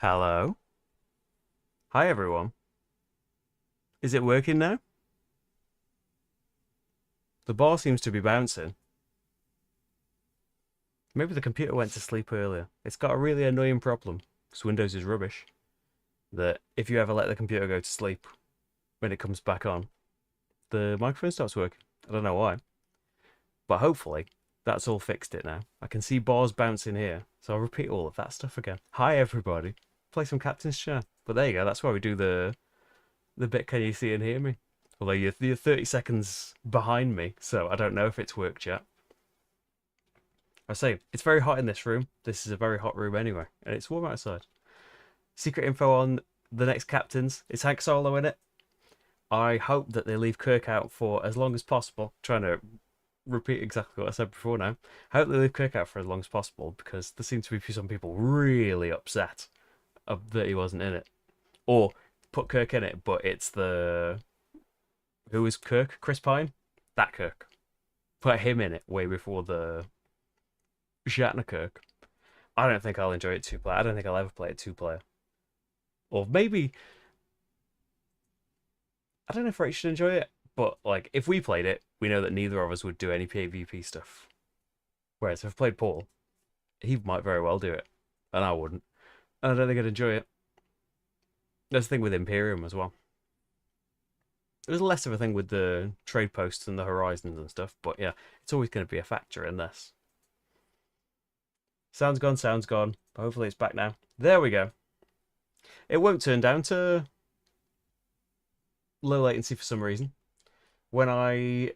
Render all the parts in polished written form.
Hello. Hi, everyone. Is it working now? The ball seems to be bouncing. Maybe the computer went to sleep earlier. It's got a really annoying problem, because Windows is rubbish, that if you ever let the computer go to sleep, when it comes back on, the microphone stops working. I don't know why. But hopefully, that's all fixed it now. I can see bars bouncing here, so I'll repeat all of that stuff again. Hi, everybody. Play some Captain's Chat. But there you go, that's why we do the bit can you see and hear me. Although you're 30 seconds behind me, so I don't know if it's worked yet. I say, it's very hot in this room. This is a very hot room anyway, and it's warm outside. Secret info on the next captains. Is Hank Solo in it? I hope that they leave Kirk out for as long as possible. Trying to repeat exactly what I said before now. I hope they leave Kirk out for as long as possible, because there seem to be some people really upset that he wasn't in it. Or put Kirk in it, but it's the... Who is Kirk? Chris Pine? That Kirk. Put him in it way before the Shatner Kirk. I don't think I'll enjoy it two-player. I don't think I'll ever play it two-player. Or maybe... I don't know if I should enjoy it, but like if we played it, we know that neither of us would do any PvP stuff. Whereas if I played Paul, he might very well do it, and I wouldn't. And I don't think I'd enjoy it. There's a thing with Imperium as well. There's less of a thing with the trade posts and the horizons and stuff, but yeah, it's always going to be a factor in this. Sound's gone, sound's gone. Hopefully it's back now. There we go. It won't turn down to low latency for some reason. When the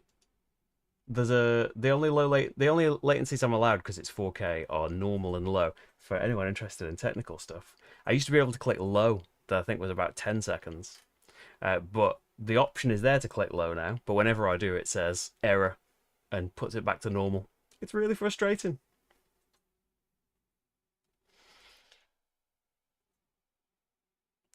only latencies I'm allowed because it's 4K are normal and low. For anyone interested in technical stuff, I used to be able to click low, that I think was about 10 seconds. But the option is there to click low now, but whenever I do, it says error and puts it back to normal. It's really frustrating.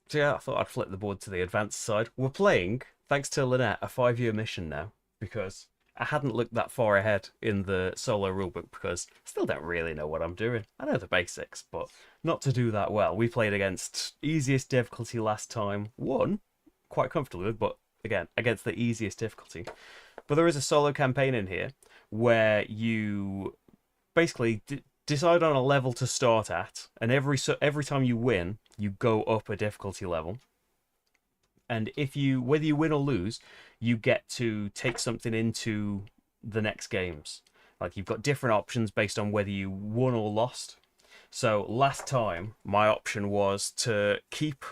So yeah, I thought I'd flip the board to the advanced side. We're playing, thanks to Lynette, a 5-year mission now, because I hadn't looked that far ahead in the solo rulebook, because I still don't really know what I'm doing. I know the basics, but not to do that well. We played against easiest difficulty last time. Won quite comfortably, but again, against the easiest difficulty. But there is a solo campaign in here where you basically decide on a level to start at, and every time you win, you go up a difficulty level. And whether you win or lose, you get to take something into the next games. Like you've got different options based on whether you won or lost. So last time, my option was to keep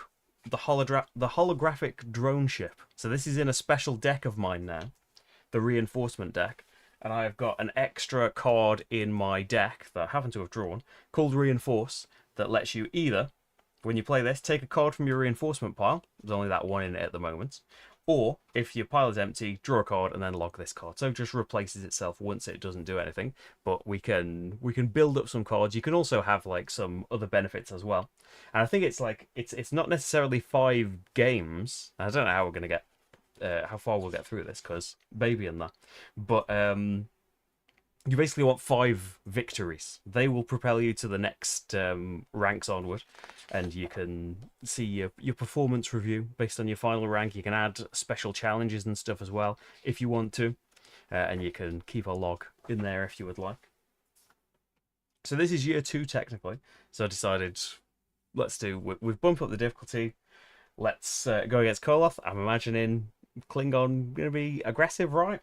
the holographic drone ship. So this is in a special deck of mine now, the reinforcement deck. And I've got an extra card in my deck that I happen to have drawn called Reinforce that lets you either, when you play this, take a card from your reinforcement pile. There's only that one in it at the moment. Or, if your pile is empty, draw a card and then log this card. So it just replaces itself once it doesn't do anything. But we can build up some cards. You can also have like some other benefits as well. And I think it's like it's not necessarily 5 games. I don't know how we're gonna get how far we'll get through this because baby and that. But you basically want 5 victories. They will propel you to the next ranks onward, and you can see your performance review based on your final rank. You can add special challenges and stuff as well if you want to, and you can keep a log in there if you would like. So this is year 2 technically, so I decided we've bumped up the difficulty. Let's go against Koloth. I'm imagining Klingon going to be aggressive, right?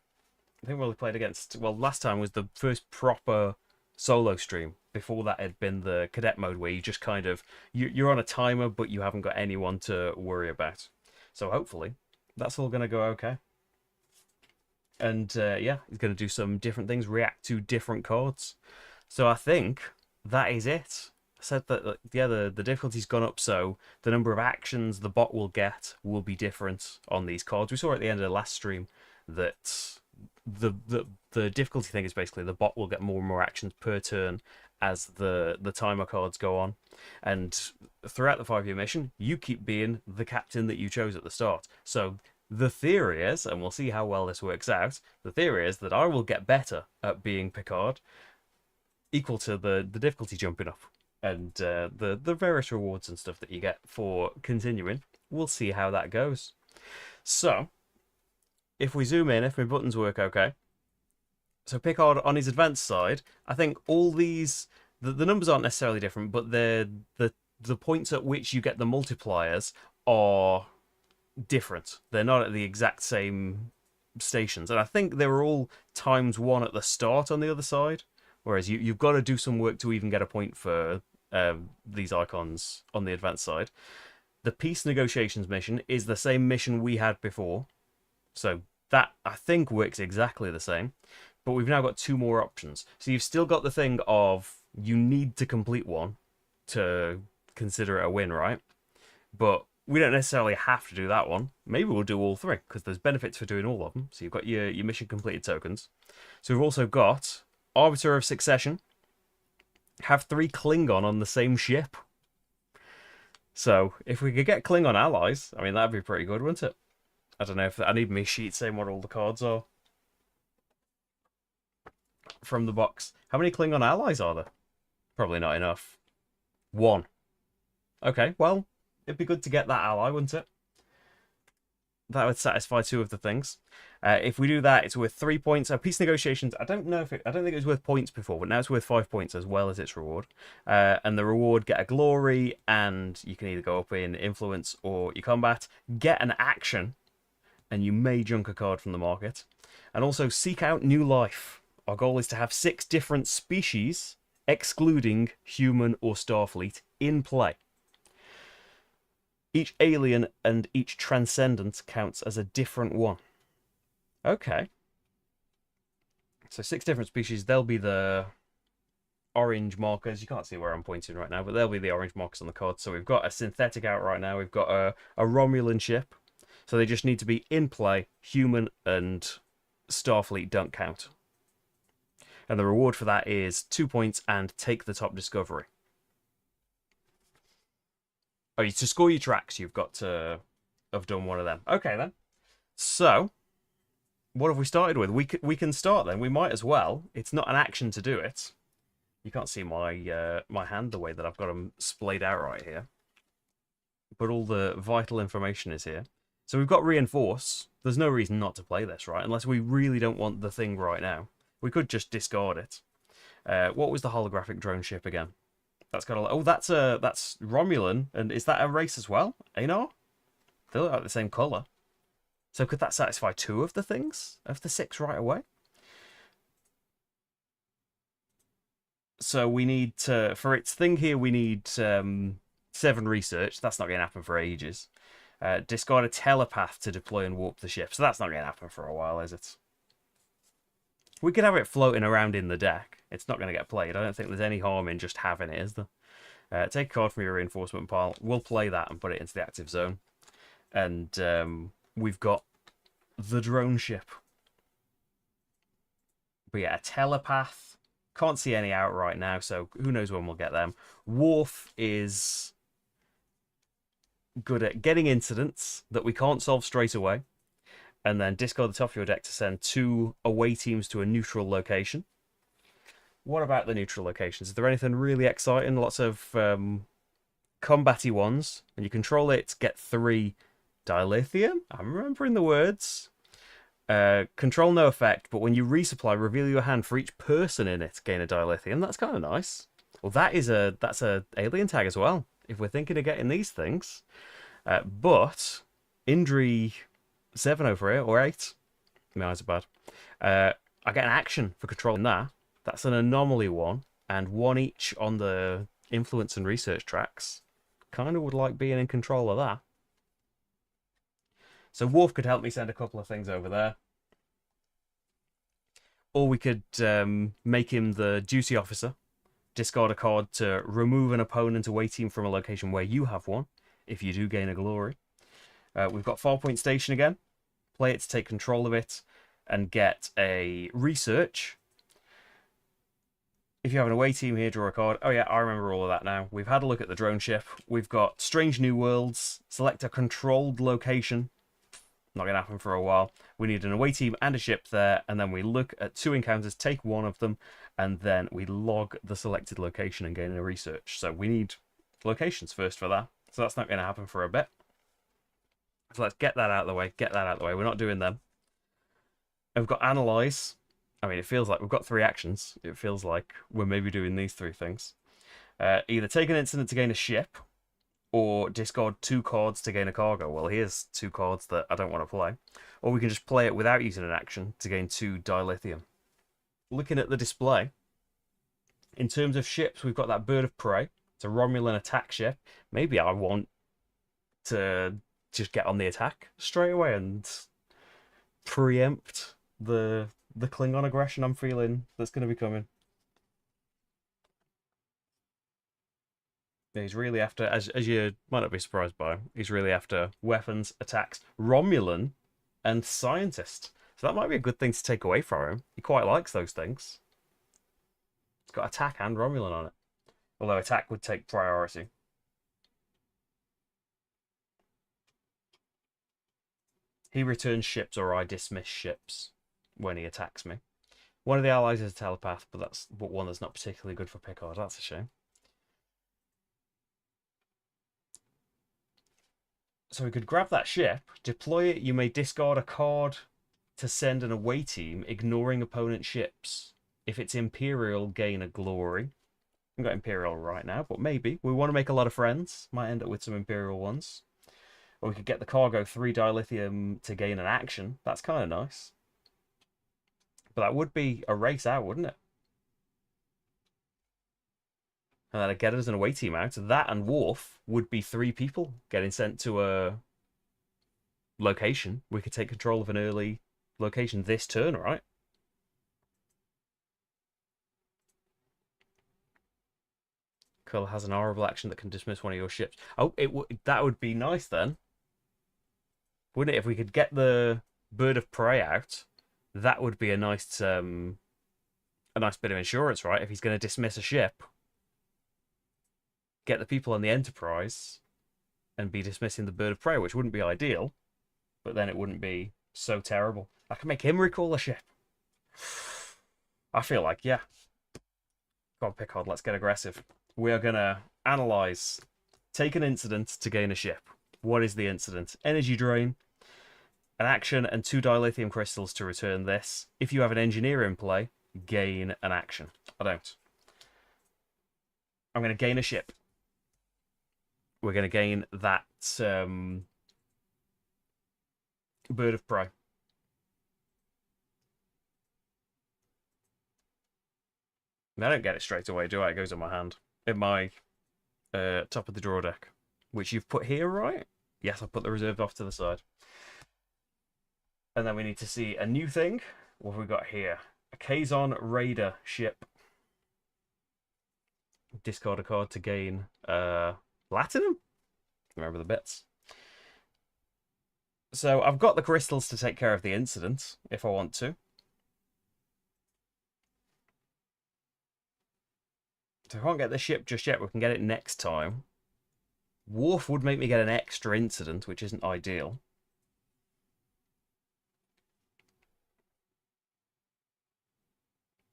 I think we only played against... Well, last time was the first proper solo stream. Before that had been the cadet mode where you just kind of... You're on a timer, but you haven't got anyone to worry about. So hopefully, that's all going to go okay. And yeah, he's going to do some different things, react to different cards. So I think that is it. I said that, yeah, the difficulty's gone up, so the number of actions the bot will get will be different on these cards. We saw at the end of the last stream that the difficulty thing is basically the bot will get more and more actions per turn as the timer cards go on. And throughout the 5-year mission, you keep being the captain that you chose at the start. So the theory is, and we'll see how well this works out, the theory is that I will get better at being Picard, equal to the difficulty jumping up. and the various rewards and stuff that you get for continuing. We'll see how that goes. So, if we zoom in, if my buttons work okay. So Picard on his advanced side, I think all these the numbers aren't necessarily different, but the points at which you get the multipliers are different. They're not at the exact same stations, and I think they were all ×1 at the start on the other side. Whereas you've got to do some work to even get a point for these icons on the advanced side. The peace negotiations mission is the same mission we had before, so that I think works exactly the same. But we've now got 2 more options. So you've still got the thing of you need to complete one to consider it a win, right? But we don't necessarily have to do that one. Maybe we'll do all 3, because there's benefits for doing all of them. So you've got your mission completed tokens. So we've also got Arbiter of Succession. Have 3 Klingon on the same ship. So if we could get Klingon allies, I mean, that'd be pretty good, wouldn't it? I don't know if I need my sheet saying what all the cards are from the box. How many Klingon allies are there? Probably not enough. 1. Okay, well, it'd be good to get that ally, wouldn't it? That would satisfy 2 of the things. If we do that, it's worth 3 points. Peace negotiations. I don't think it was worth points before, but now it's worth 5 points as well as its reward. And the reward, get a glory, and you can either go up in influence or your combat. Get an action, and you may junk a card from the market. And also seek out new life. Our goal is to have 6 different species, excluding human or Starfleet, in play. Each alien and each transcendent counts as a different one. Okay. So 6 different species. They'll be the orange markers. You can't see where I'm pointing right now, but they'll be the orange markers on the card. So we've got a synthetic out right now. We've got a Romulan ship. So they just need to be in play. Human and Starfleet don't count. And the reward for that is 2 points and take the top discovery. Oh, to score your tracks, you've got to have done one of them. Okay, then. So, what have we started with? We can start then. We might as well. It's not an action to do it. You can't see my my hand the way that I've got them splayed out right here. But all the vital information is here. So we've got Reinforce. There's no reason not to play this, right? Unless we really don't want the thing right now. We could just discard it. What was the holographic drone ship again? That's got a... Oh, that's Romulan. And is that a race as well? Aenar? They look like the same colour. So could that satisfy 2 of the things? Of the 6 right away? So we need to... For its thing here, we need 7 research. That's not going to happen for ages. Discard a telepath to deploy and warp the ship. So that's not going to happen for a while, is it? We could have it floating around in the deck. It's not going to get played. I don't think there's any harm in just having it, is there? Take a card from your reinforcement pile. We'll play that and put it into the active zone. And we've got the drone ship. But yeah, a telepath. Can't see any out right now, so who knows when we'll get them. Worf is good at getting incidents that we can't solve straight away. And then discard the top of your deck to send 2 away teams to a neutral location. What about the neutral locations? Is there anything really exciting? Lots of combat-y ones. And you control it, get 3 dilithium. I'm remembering the words. Control no effect, but when you resupply, reveal your hand for each person in it. Gain a dilithium. That's kind of nice. Well, that's a alien tag as well, if we're thinking of getting these things. But Indri 7 over here, or 8. My eyes are bad. I get an action for controlling that. That's an anomaly one, and 1 each on the influence and research tracks. Kind of would like being in control of that. So Worf could help me send a couple of things over there. Or we could make him the duty officer. Discard a card to remove an opponent away team from a location where you have one, if you do gain a glory. We've got 4-point station again. Play it to take control of it and get a research. If you have an away team here, draw a card. Oh yeah, I remember all of that now. We've had a look at the drone ship. We've got Strange New Worlds. Select a controlled location. Not going to happen for a while. We need an away team and a ship there, and then we look at 2 encounters, take one of them, and then we log the selected location and gain a research. So we need locations first for that. So that's not going to happen for a bit. So let's get that out of the way. Get that out of the way. We're not doing them. And we've got analyze. I mean, it feels like we've got 3 actions. It feels like we're maybe doing these 3 things. Either take an incident to gain a ship, or discard 2 cards to gain a cargo. Well, here's 2 cards that I don't want to play. Or we can just play it without using an action to gain 2 dilithium. Looking at the display, in terms of ships, we've got that Bird of Prey. It's a Romulan attack ship. Maybe I want to just get on the attack straight away and preempt the Klingon aggression I'm feeling that's going to be coming. He's really after, as you might not be surprised by, he's really after weapons, attacks, Romulan, and scientist. So that might be a good thing to take away from him. He quite likes those things. It's got attack and Romulan on it. Although attack would take priority. He returns ships or I dismiss ships when he attacks me. One of the allies is a telepath, but one that's not particularly good for Picard. That's a shame. So we could grab that ship, deploy it. You may discard a card to send an away team, ignoring opponent ships. If it's Imperial, gain a glory. I've got Imperial right now, but maybe. We want to make a lot of friends. Might end up with some Imperial ones. Or we could get the cargo 3 dilithium to gain an action. That's kind of nice. But that would be a race out, wouldn't it? And then I'd get us an away team out. That and Worf would be 3 people getting sent to a location. We could take control of an early location this turn, right? Curl has an honorable action that can dismiss one of your ships. Oh, that would be nice then. Wouldn't it? If we could get the Bird of Prey out, that would be a nice bit of insurance, right? If he's going to dismiss a ship, get the people on the Enterprise and be dismissing the Bird of Prey, which wouldn't be ideal, but then it wouldn't be so terrible. I can make him recall a ship. I feel like, yeah. Go on, Picard, let's get aggressive. We are going to analyze. Take an incident to gain a ship. What is the incident? Energy drain, an action, and 2 dilithium crystals to return this. If you have an engineer in play, gain an action. I don't. I'm going to gain a ship. We're going to gain that Bird of Prey. I don't get it straight away, do I? It goes on my hand. In my top of the draw deck. Which you've put here, right? Yes, I've put the reserve off to the side. And then we need to see a new thing. What have we got here? A Kazon Raider ship. Discard a card to gain Platinum? Remember the bits. So I've got the crystals to take care of the incident, if I want to. So I can't get the ship just yet. We can get it next time. Worf would make me get an extra incident, which isn't ideal.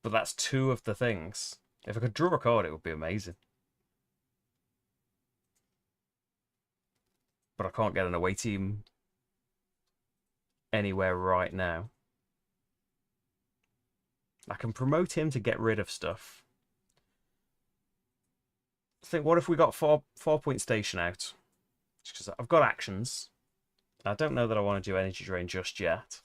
But that's 2 of the things. If I could draw a card, it would be amazing. But I can't get an away team anywhere right now. I can promote him to get rid of stuff. I think, what if we got 4-point station out? Because I've got actions. I don't know that I want to do energy drain just yet.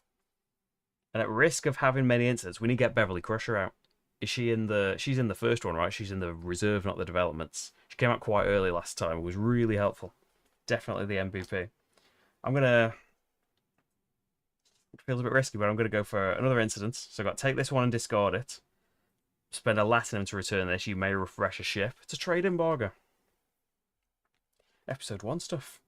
And at risk of having many incidents, we need to get Beverly Crusher out. Is she in the... She's in the first one, right? She's in the reserve, not the developments. She came out quite early last time. It was really helpful. Definitely the MVP. I'm going to... It feels a bit risky, but I'm going to go for another incident. So I've got to take this one and discard it. Spend a Latinum to return this. You may refresh a ship. It's a trade embargo. Episode 1 stuff.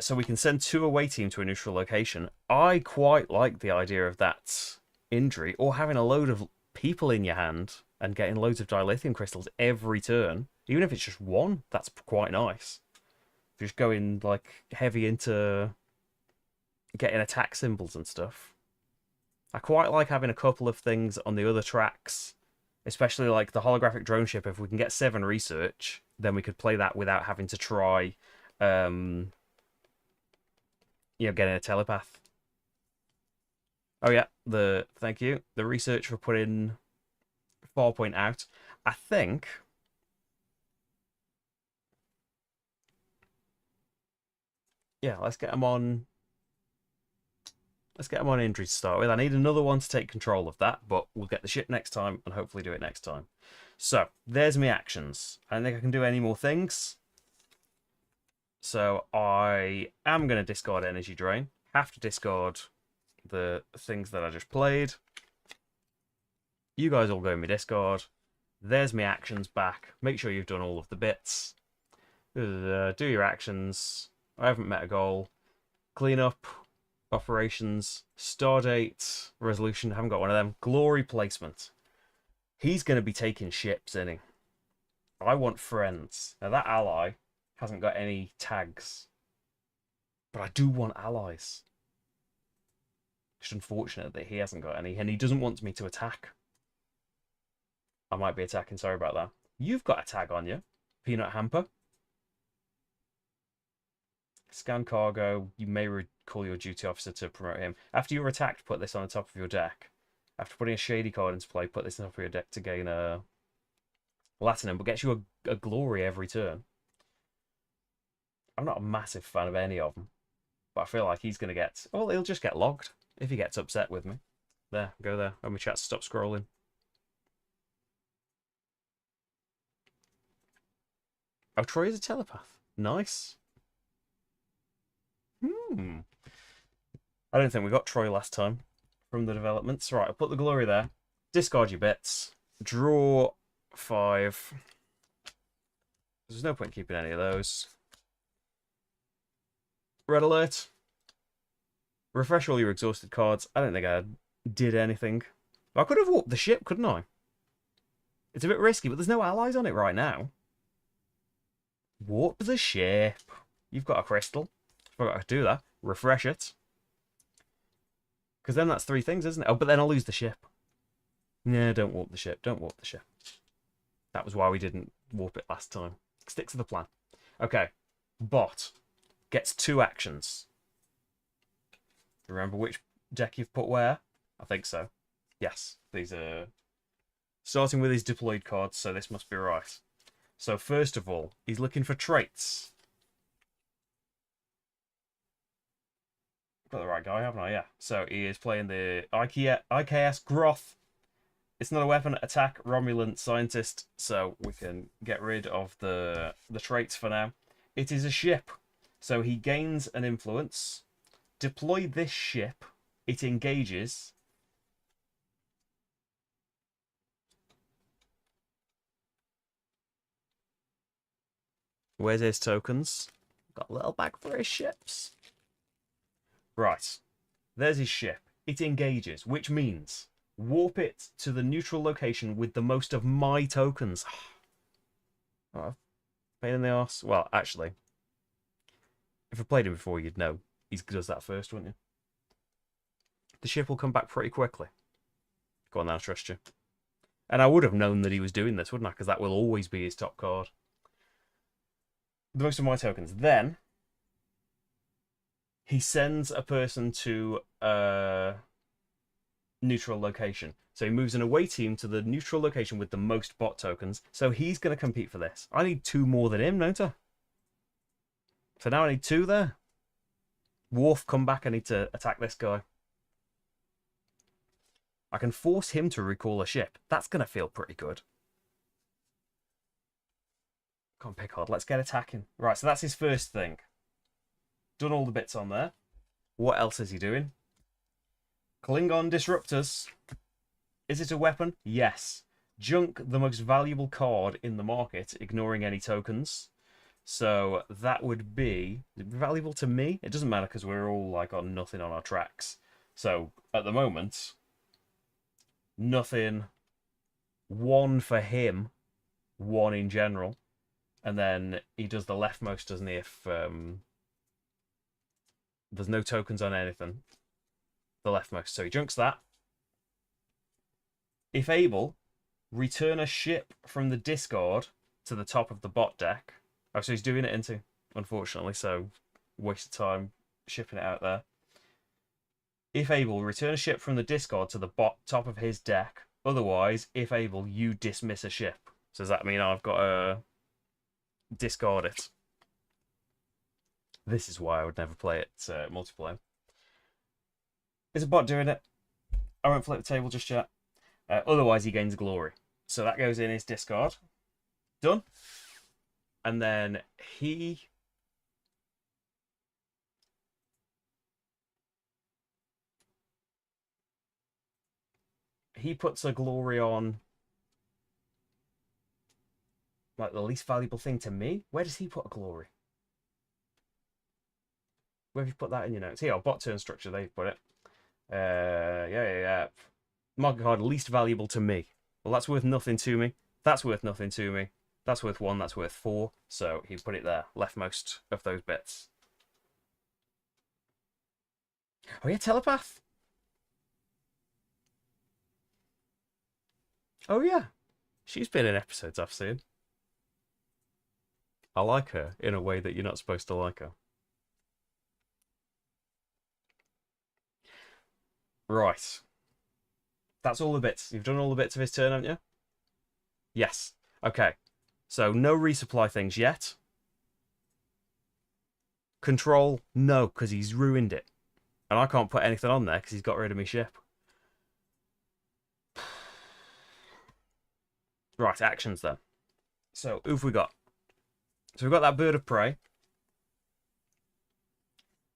So we can send 2 away team to a neutral location. I quite like the idea of that injury, or having a load of people in your hand and getting loads of dilithium crystals every turn. Even if it's just 1, that's quite nice. If you're just going like heavy into getting attack symbols and stuff. I quite like having a couple of things on the other tracks, especially like the holographic drone ship. If we can get 7 research, then we could play that without having to try, um, getting a telepath. Oh yeah, thank you. The research for putting 4 point out. I think. Yeah, let's get them on. Let's get them on injury to start with. I need another one to take control of that, but we'll get the ship next time and hopefully do it next time. So, there's my actions. I don't think I can do any more things. So, I am going to discard Energy Drain. Have to discard the things that I just played. You guys all go in my discard. There's my actions back. Make sure you've done all of the bits. Do your actions. I haven't met a goal. Clean up. Operations. Stardate. Resolution. Haven't got one of them. Glory placement. He's going to be taking ships, isn't he? I want friends. Now that ally hasn't got any tags. But I do want allies. It's unfortunate that he hasn't got any. And he doesn't want me to attack. I might be attacking. Sorry about that. You've got a tag on you. Peanut Hamper. Scan cargo. You may recall your duty officer to promote him. After you're attacked, put this on the top of your deck. After putting a shady card into play, put this on top of your deck to gain a Latinum, but gets you a glory every turn. I'm not a massive fan of any of them, but I feel like he's going to get... Well, he'll just get logged if he gets upset with me. There, go there. And my chat stop scrolling. Oh, Troy is a telepath. Nice. I don't think we got Troy last time from the developments. Right, I'll put the glory there. Discard your bits. Draw 5. There's no point keeping any of those. Red alert. Refresh all your exhausted cards. I don't think I did anything. I could have warped the ship, couldn't I? It's a bit risky, but there's no allies on it right now. Warp the ship. You've got a crystal. Forgot to do that. Refresh it. Because then that's 3 things, isn't it? Oh, but then I'll lose the ship. No, don't warp the ship. Don't warp the ship. That was why we didn't warp it last time. Stick to the plan. Okay. Bot gets 2 actions. Remember which deck you've put where? I think so. Yes. These are... Starting with his deployed cards, so this must be right. So first of all, he's looking for traits. Got the right guy, haven't I? Yeah. So he is playing the IKS Groth. It's not a weapon, attack, Romulan, scientist, so we can get rid of the traits for now. It is a ship, so he gains an influence. Deploy this ship. It engages. Where's his tokens? Got a little bag for his ships. Right. There's his ship. It engages, which means warp it to the neutral location with the most of my tokens. Oh, pain in the arse. Well, actually, if I played him before, you'd know he does that first, wouldn't you? The ship will come back pretty quickly. Go on, now, I trust you. And I would have known that he was doing this, wouldn't I? Because that will always be his top card. The most of my tokens. Then he sends a person to a neutral location. So he moves an away team to the neutral location with the most bot tokens. So he's going to compete for this. I need 2 more than him, don't I? So now I need 2 there. Worf, come back. I need to attack this guy. I can force him to recall a ship. That's going to feel pretty good. Come on, pick hard. Let's get attacking. Right, so that's his first thing. Done all the bits on there. What else is he doing? Klingon disruptors. Is it a weapon? Yes. Junk, the most valuable card in the market, ignoring any tokens. So that would be valuable to me. It doesn't matter because we're all like on nothing on our tracks. So at the moment, nothing. 1 for him, 1 in general, and then he does the leftmost, doesn't he? If There's no tokens on anything. The leftmost. So he junks that. If able, return a ship from the discard to the top of the bot deck. Oh, so he's doing it into, unfortunately, so waste of time shipping it out there. If able, return a ship from the discard to the top of his deck. Otherwise, if able, you dismiss a ship. So does that mean I've got to discard it? This is why I would never play it multiplayer. Is a bot doing it? I won't flip the table just yet. Otherwise, he gains glory. So that goes in his discard. Done. And then he puts a glory on, like, the least valuable thing to me. Where does he put a glory? Where have you put that in your notes? Here, bot turn structure. There you put it. Yeah. Mark a card least valuable to me. Well, that's worth nothing to me. That's worth nothing to me. That's worth 1. That's worth 4. So he put it there, leftmost of those bits. Oh yeah, telepath. Oh yeah, she's been in episodes I've seen. I like her in a way that you're not supposed to like her. Right. That's all the bits. You've done all the bits of his turn, haven't you? Yes. Okay. So no resupply things yet. Control, no, because he's ruined it. And I can't put anything on there because he's got rid of my ship. Right, actions then. So, who have we got? So we've got that bird of prey.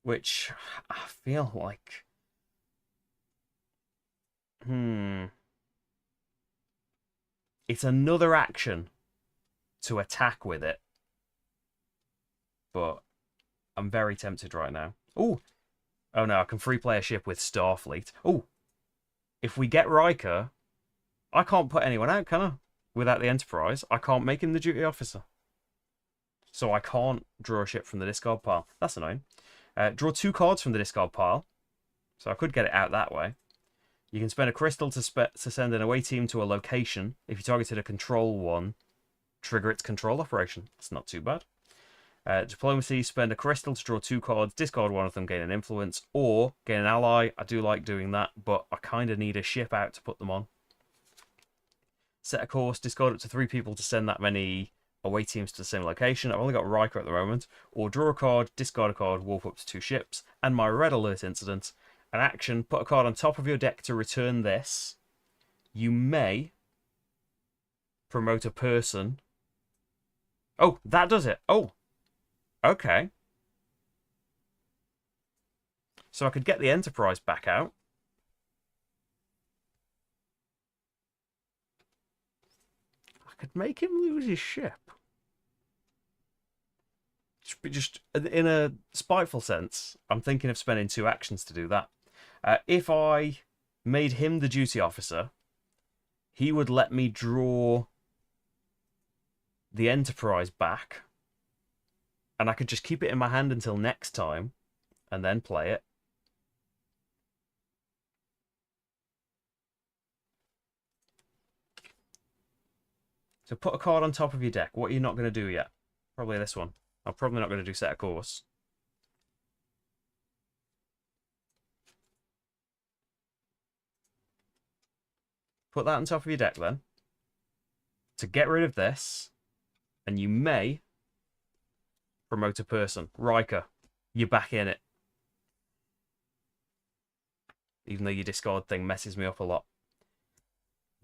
Which I feel like... It's another action to attack with it. But I'm very tempted right now. Oh no, I can free play a ship with Starfleet. Oh, if we get Riker, I can't put anyone out, can I? Without the Enterprise, I can't make him the duty officer. So I can't draw a ship from the discard pile. That's annoying. Draw 2 cards from the discard pile. So I could get it out that way. You can spend a crystal to send an away team to a location. If you targeted a control one, trigger its control operation. That's not too bad. Diplomacy, spend a crystal to draw 2 cards, discard one of them, gain an influence, or gain an ally. I do like doing that, but I kind of need a ship out to put them on. Set a course, discard up to 3 people to send that many away teams to the same location. I've only got Riker at the moment. Or draw a card, discard a card, warp up to 2 ships. And my red alert incident. An action, put a card on top of your deck to return this. You may promote a person. Oh, that does it. Oh, okay. So I could get the Enterprise back out. I could make him lose his ship. Just in a spiteful sense, I'm thinking of spending 2 actions to do that. If I made him the duty officer, he would let me draw the Enterprise back, and I could just keep it in my hand until next time, and then play it. So put a card on top of your deck. What are you not going to do yet? Probably this one. I'm probably not going to do set a course. Put that on top of your deck then. To get rid of this, and you may promote a person. Riker, you're back in it. Even though your discard thing messes me up a lot.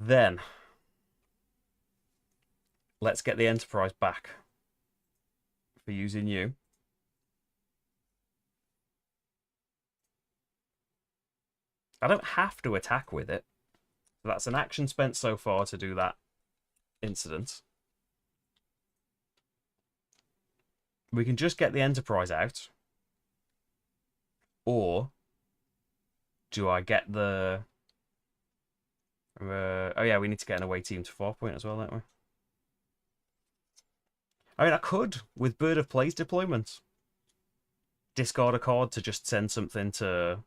Then, let's get the Enterprise back for using you. I don't have to attack with it. That's an action spent so far to do that incident. We can just get the Enterprise out. Or do I get the... oh yeah, we need to get an away team to 4-point as well, don't we? I mean, I could with Bird of Play's deployment. discard a card to just send something to...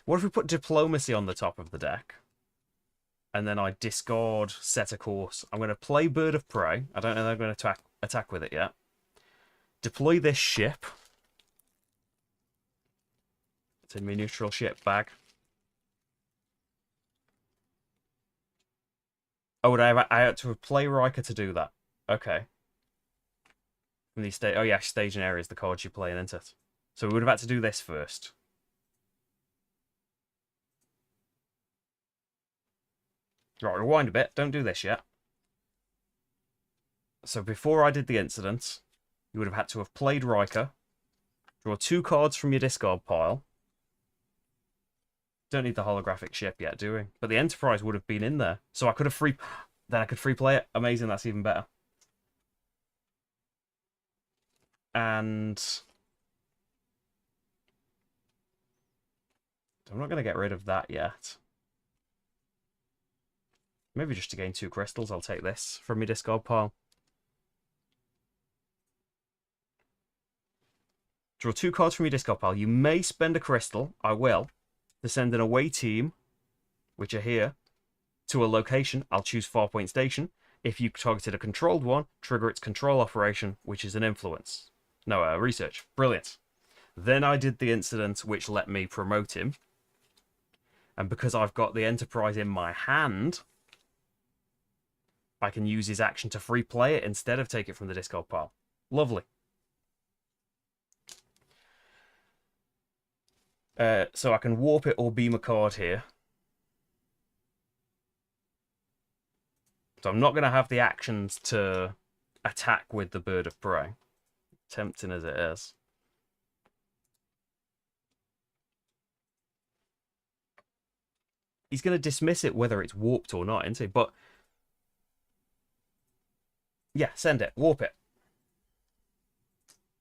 What if we put Diplomacy on the top of the deck? And then I discard Set a Course. I'm going to play Bird of Prey. I don't know if I'm going to attack with it yet. Deploy this ship. It's in my neutral ship bag. Oh, I had to play Riker to do that. Okay. From these oh yeah, stage and area is the cards you're playing, isn't it? So we would have had to do this first. Right, rewind a bit. Don't do this yet. So before I did the incident, you would have had to have played Riker. Draw 2 cards from your discard pile. Don't need the holographic ship yet, do we? But the Enterprise would have been in there. So I could have then I could free play it. Amazing, that's even better. And I'm not going to get rid of that yet. Maybe just to gain 2 crystals, I'll take this from my discard pile. Draw 2 cards from your discard pile. You may spend a crystal, I will, to send an away team, which are here, to a location. I'll choose Farpoint Station. If you targeted a controlled one, trigger its control operation, which is an influence. No, research. Brilliant. Then I did the incident which let me promote him. And because I've got the Enterprise in my hand, I can use his action to free play it instead of take it from the discard pile. Lovely. So I can warp it or beam a card here. So I'm not going to have the actions to attack with the Bird of Prey. Tempting as it is. He's going to dismiss it whether it's warped or not, isn't he? But yeah, send it. Warp it.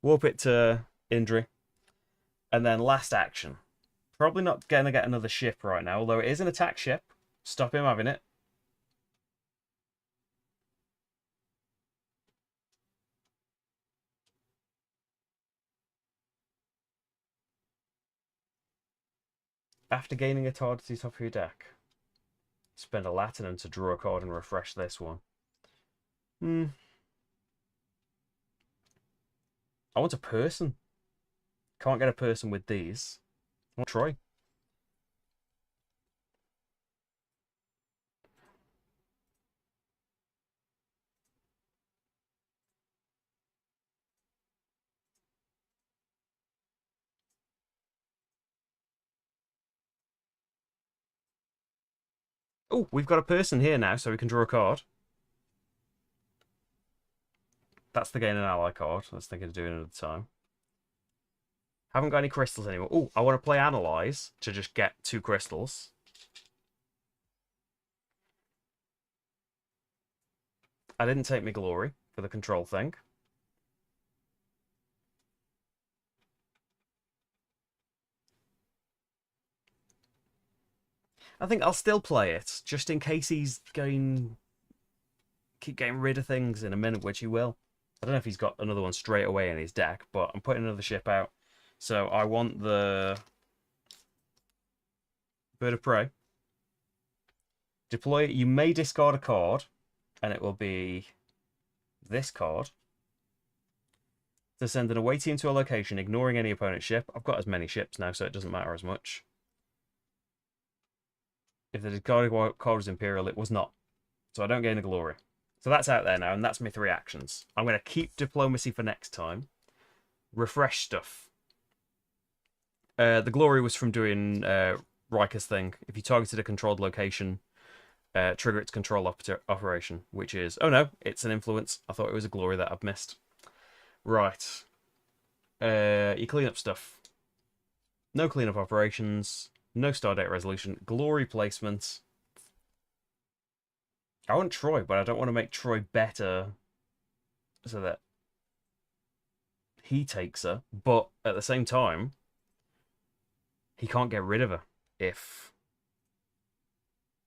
Warp it to Indri. And then last action. Probably not going to get another ship right now, although it is an attack ship. Stop him having it. After gaining a card to the top of your deck, spend a Latinum to draw a card and refresh this one. I want a person. Can't get a person with these. I want Troy. Oh, we've got a person here now, so we can draw a card. That's the gain an ally card. I was thinking of doing it at the time. Haven't got any crystals anymore. Oh, I want to play Analyze to just get 2 crystals. I didn't take my glory for the control thing. I think I'll still play it, just in case he's keep getting rid of things in a minute, which he will. I don't know if he's got another one straight away in his deck, but I'm putting another ship out. So I want the Bird of Prey. Deploy it. You may discard a card, and it will be this card. To send an away team to a location, ignoring any opponent's ship. I've got as many ships now, so it doesn't matter as much. If the discarded card was Imperial, it was not. So I don't gain a glory. So that's out there now, and that's my 3 actions. I'm going to keep Diplomacy for next time. Refresh stuff. The glory was from doing Riker's thing. If you targeted a controlled location, trigger its control operation, which is... Oh no, it's an influence. I thought it was a glory that I've missed. Right. You clean up stuff. No cleanup operations. No Stardate resolution. Glory placement. I want Troy, but I don't want to make Troy better so that he takes her. But at the same time, he can't get rid of her if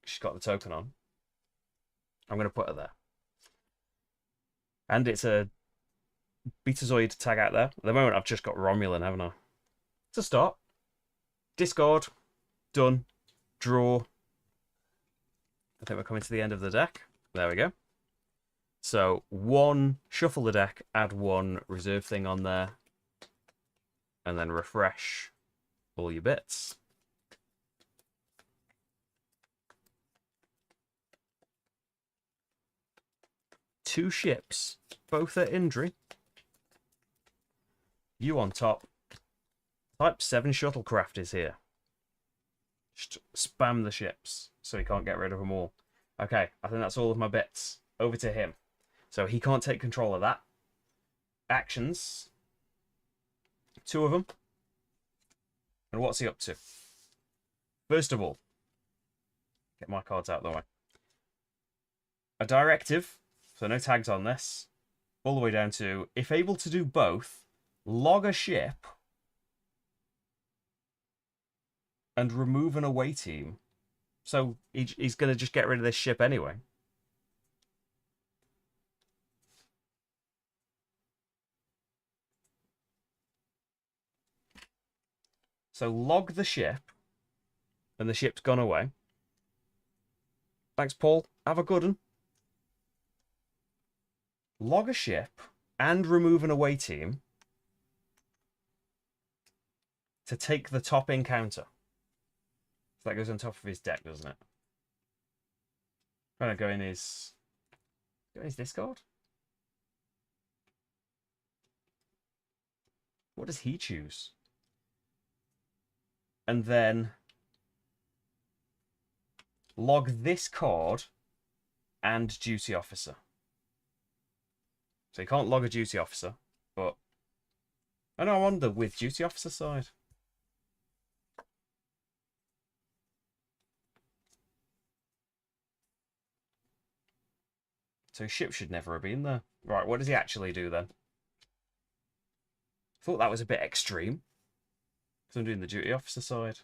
she's got the token on. I'm going to put her there. And it's a Betazoid tag out there. At the moment, I've just got Romulan, haven't I? To start, discard, done, draw. I think we're coming to the end of the deck. There we go. So one, shuffle the deck, add one reserve thing on there, and then refresh all your bits. Two ships, both at Indri. You on top. Type 7 shuttlecraft is here. Just spam the ships so he can't get rid of them all. Okay, I think that's all of my bits. Over to him. So he can't take control of that. Actions. 2 of them. And what's he up to? First of all, get my cards out of the way. A directive, so no tags on this, all the way down to, if able to do both, log a ship and remove an away team. So he's going to just get rid of this ship anyway. So log the ship, and the ship's gone away. Thanks, Paul. Have a good one. Log a ship and remove an away team to take the top encounter. So that goes on top of his deck, doesn't it? Trying to go in his discard. What does he choose? And then log this card and duty officer. So you can't log a duty officer, but I know I'm on the with duty officer side. So his ship should never have been there. Right, what does he actually do then? Thought that was a bit extreme. So I'm doing the duty officer side.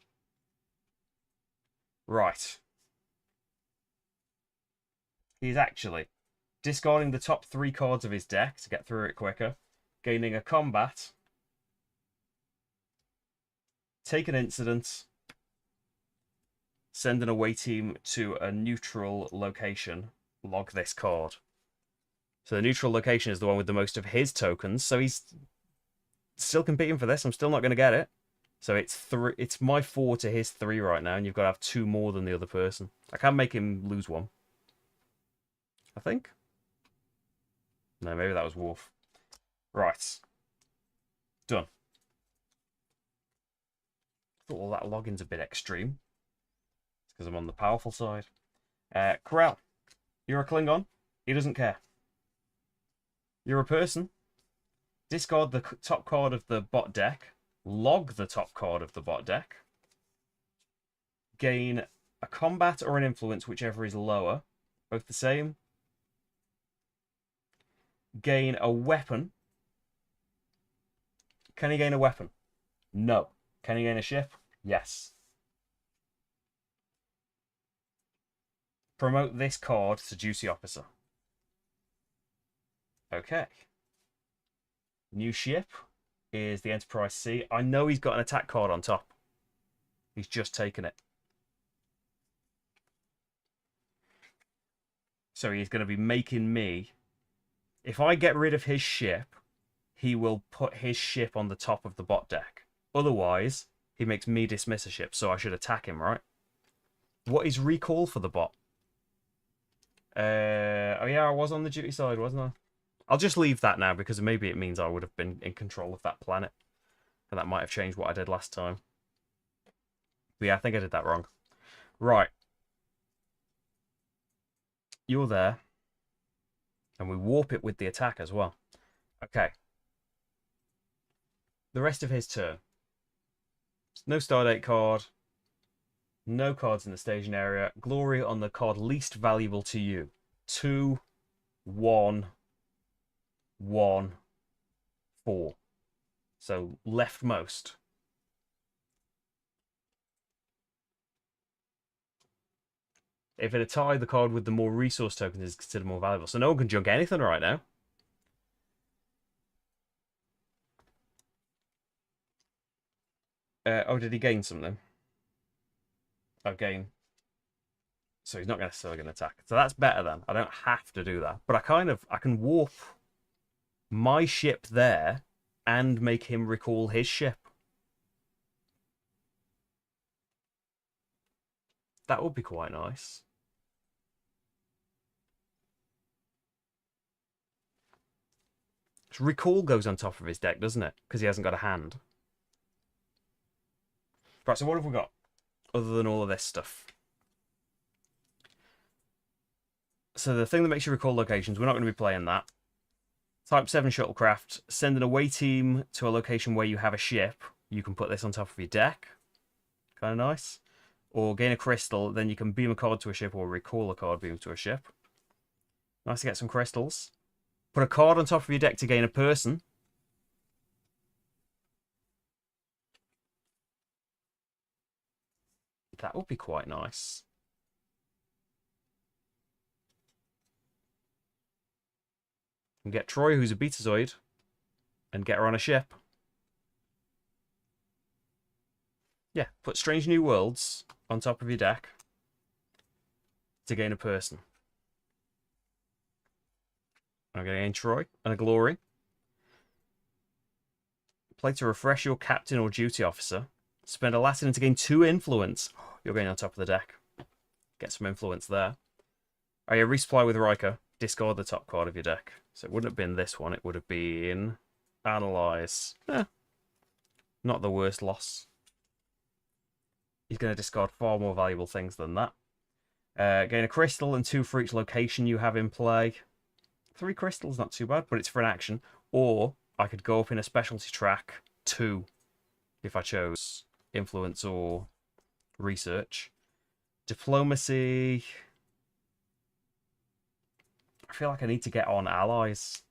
Right. He's actually discarding the top 3 cards of his deck to get through it quicker, gaining a combat, take an incident, send an away team to a neutral location, log this card. So the neutral location is the one with the most of his tokens, so he's still competing for this. I'm still not going to get it. So it's my 4 to his 3 right now, and you've got to have 2 more than the other person. I can make him lose 1. I think. No, maybe that was Wolf. Right. Done. Thought all that login's a bit extreme. It's because I'm on the powerful side. Corral, you're a Klingon. He doesn't care. You're a person. Discard the top card of the bot deck. Log the top card of the bot deck. Gain a combat or an influence, whichever is lower. Both the same. Gain a weapon. Can he gain a weapon? No. Can he gain a ship? Yes. Promote this card to duty officer. Okay. New ship is the Enterprise C. I know he's got an attack card on top. He's just taken it. So he's going to be making me... If I get rid of his ship, he will put his ship on the top of the bot deck. Otherwise, he makes me dismiss a ship, so I should attack him, right? What is recall for the bot? Oh yeah, I was on the duty side, wasn't I? I'll just leave that now, because maybe it means I would have been in control of that planet. And that might have changed what I did last time. But yeah, I think I did that wrong. Right. You're there. And we warp it with the attack as well. Okay. The rest of his turn. No Stardate card. No cards in the staging area. Glory on the card least valuable to you. 2, 1, 1, 4. So leftmost. If it a tie, the card with the more resource tokens is considered more valuable. So no one can junk anything right now. Oh, did he gain something? Oh, gain. So he's not necessarily going to attack. So that's better then. I don't have to do that. But I can warp my ship there and make him recall his ship. That would be quite nice. So recall goes on top of his deck, doesn't it? Because he hasn't got a hand. Right, so what have we got? Other than all of this stuff. So the thing that makes you recall locations, we're not going to be playing that. Type 7 shuttlecraft. Send an away team to a location where you have a ship. You can put this on top of your deck. Kind of nice. Or gain a crystal, then you can beam a card to a ship or recall a card beam to a ship. Nice to get some crystals. Put a card on top of your deck to gain a person. That would be quite nice. And get Troy, who's a Betazoid, and get her on a ship. Yeah, put Strange New Worlds on top of your deck to gain a person. I'm going to gain Troy and a Glory. Play to refresh your captain or duty officer. Spend a Latin to gain 2 influence. You're going on top of the deck. Get some influence there. Oh, yeah, resupply with Riker. Discard the top card of your deck. So it wouldn't have been this one. It would have been Analyze. Not the worst loss. He's going to discard far more valuable things than that. Gain a crystal and 2 for each location you have in play. 3 crystals, not too bad, but it's for an action. Or I could go up in a specialty track 2 if I chose influence or research. Diplomacy. I feel like I need to get on allies.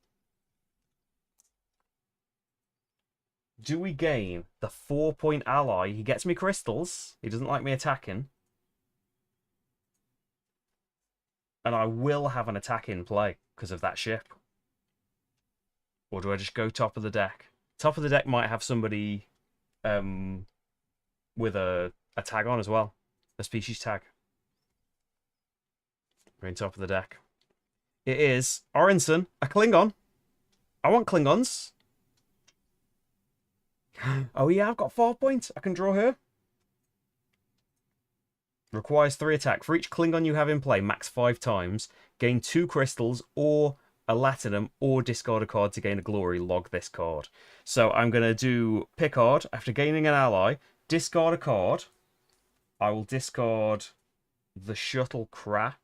Do we gain the 4-point ally? He gets me crystals. He doesn't like me attacking. And I will have an attack in play because of that ship. Or do I just go top of the deck? Top of the deck might have somebody with a tag on as well. A species tag. Going top of the deck. It is Orinson, a Klingon. I want Klingons. Oh yeah, I've got 4 points. I can draw her. Requires 3 attack. For each Klingon you have in play, max 5 times. Gain 2 crystals or a Latinum or discard a card to gain a glory. Log this card. So I'm going to do Picard. After gaining an ally, discard a card. I will discard the shuttlecraft.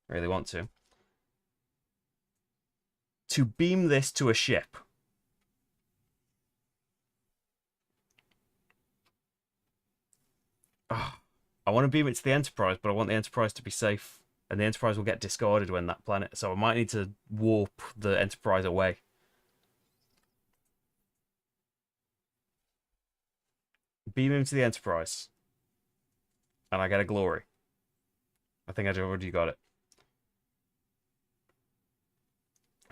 Really want to beam this to a ship. Oh, I want to beam it to the Enterprise, but I want the Enterprise to be safe. And the Enterprise will get discarded when that planet... So I might need to warp the Enterprise away. Beam him to the Enterprise. And I get a glory. I think I already got it.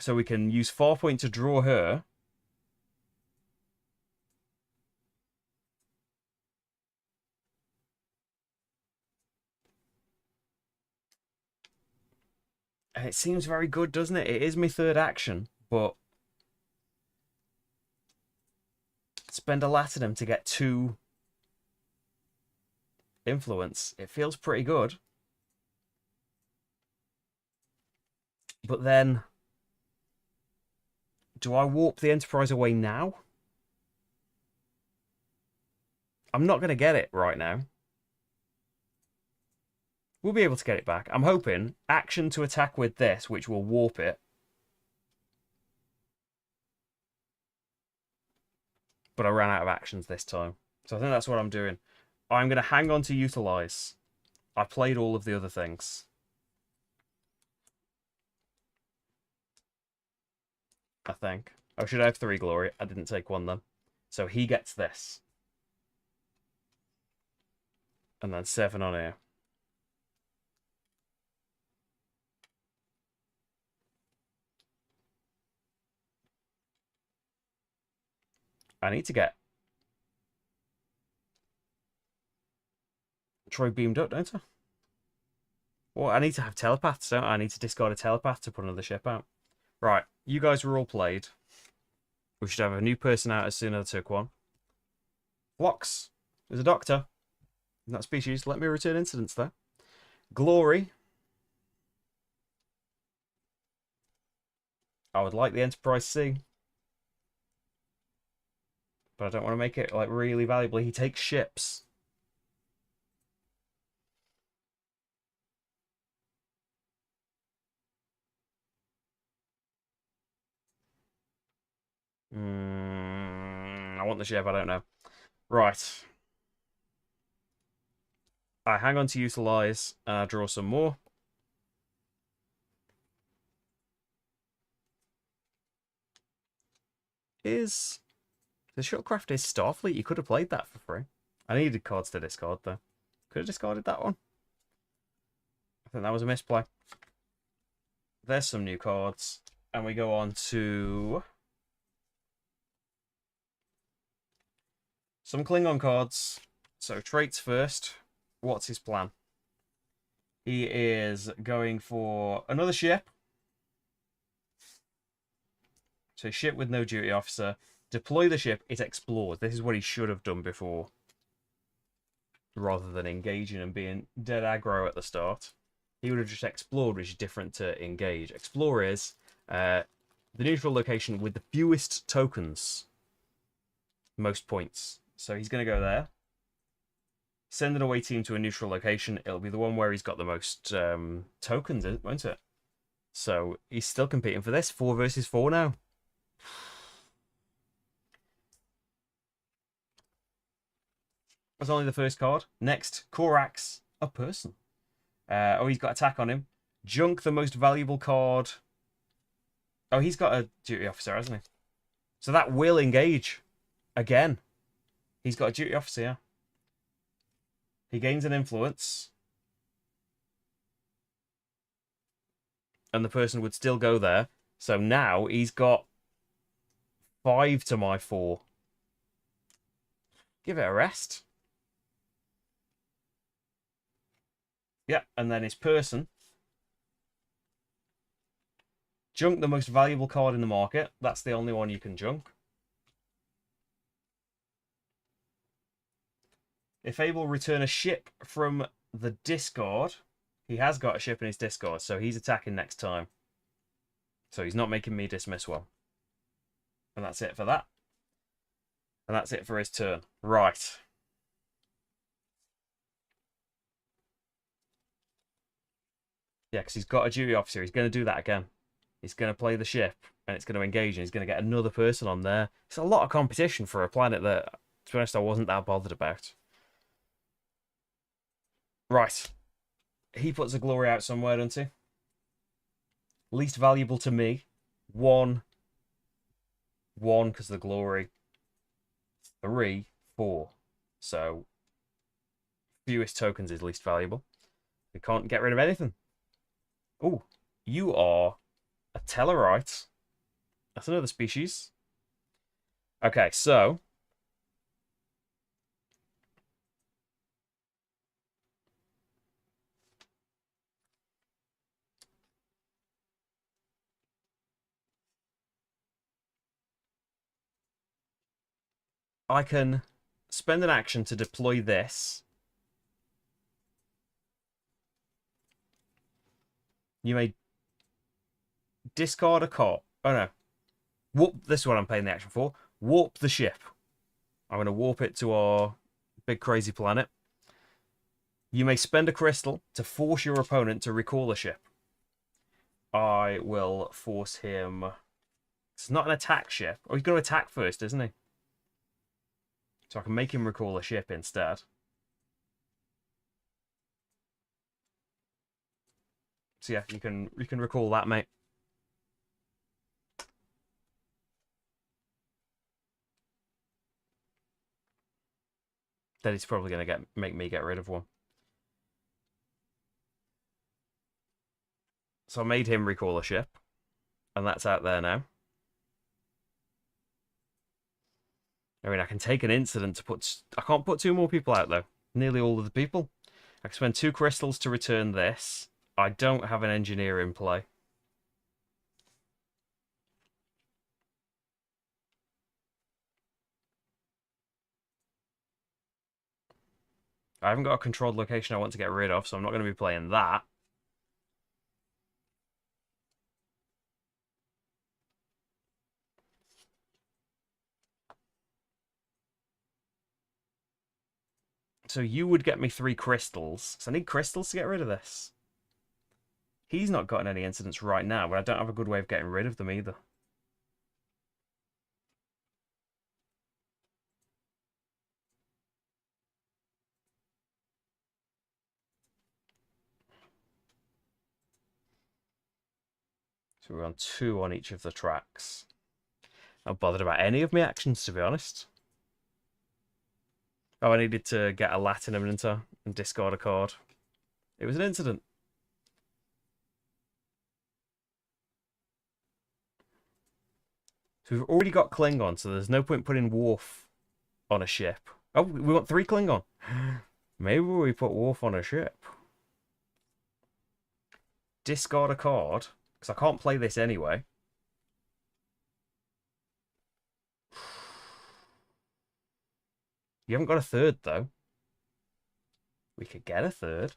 So we can use 4 point to draw her. And it seems very good, doesn't it? It is my 3rd action, but spend a Latinum to get 2 influence. It feels pretty good. But then, do I warp the Enterprise away now? I'm not going to get it right now. We'll be able to get it back. I'm hoping action to attack with this, which will warp it. But I ran out of actions this time. So I think that's what I'm doing. I'm going to hang on to utilize. I played all of the other things. I think. Oh, should I have 3 glory? I didn't take 1 then. So he gets this. And then 7 on here. I need to get destroy beamed up, don't I? Well, I need to have telepaths, don't I? I need to discard a telepath to put another ship out. Right, you guys were all played. We should have a new person out as soon as I took one. Phlox. There's a doctor. In that species. Let me return incidents, though. Glory. I would like the Enterprise C. But I don't want to make it, like, really valuable. He takes ships. I want the ship, I don't know. Right. I hang on to utilize and I draw some more. Is the shuttlecraft is Starfleet? You could have played that for free. I needed cards to discard though. Could have discarded that one. I think that was a misplay. There's some new cards. And we go on to some Klingon cards. So traits first. What's his plan? He is going for another ship. So ship with no duty officer. Deploy the ship. It explores. This is what he should have done before. Rather than engaging and being dead aggro at the start. He would have just explored, which is different to engage. Explore is the neutral location with the fewest tokens. Most points. So he's going to go there. Send an away team to a neutral location. It'll be the one where he's got the most tokens, won't it? So he's still competing for this. 4 versus 4 now. That's only the first card. Next, Korax, a person. Oh, he's got attack on him. Junk, the most valuable card. Oh, he's got a duty officer, hasn't he? So that will engage. Again. He's got a duty officer, yeah. He gains an influence. And the person would still go there. So now he's got 5 to my 4. Give it a rest. Yeah, and then his person. Junk the most valuable card in the market. That's the only one you can junk. If able, return a ship from the discard. He has got a ship in his discard, so he's attacking next time. So he's not making me dismiss one. And that's it for that. And that's it for his turn. Right. Yeah, because he's got a duty officer. He's going to do that again. He's going to play the ship, and it's going to engage, and he's going to get another person on there. It's a lot of competition for a planet that, to be honest, I wasn't that bothered about. Right. He puts a glory out somewhere, doesn't he? Least valuable to me. 1. 1 because of the glory. 3, 4. So, fewest tokens is least valuable. We can't get rid of anything. Oh, you are a Tellarite. That's another species. Okay, so I can spend an action to deploy this. You may discard a card. Oh no. Warp. This is what I'm paying the action for. Warp the ship. I'm going to warp it to our big crazy planet. You may spend a crystal to force your opponent to recall a ship. I will force him. It's not an attack ship. Oh, he's going to attack first, isn't he? So I can make him recall a ship instead. So yeah, you can recall that, mate. Then he's probably going to make me get rid of one. So I made him recall a ship. And that's out there now. I mean, I can take an incident to put... I can't put 2 more people out, though. Nearly all of the people. I can spend 2 crystals to return this. I don't have an engineer in play. I haven't got a controlled location I want to get rid of, so I'm not going to be playing that. So you would get me 3 crystals. So I need crystals to get rid of this. He's not gotten any incidents right now, but I don't have a good way of getting rid of them either. So we're on 2 on each of the tracks. Not bothered about any of my actions, to be honest. Oh, I needed to get a Latinum into and discard a card. It was an incident. So we've already got Klingon, so there's no point putting Worf on a ship. Oh, we want 3 Klingon. Maybe we put Worf on a ship. Discard a card, because I can't play this anyway. You haven't got a 3rd, though. We could get a 3rd.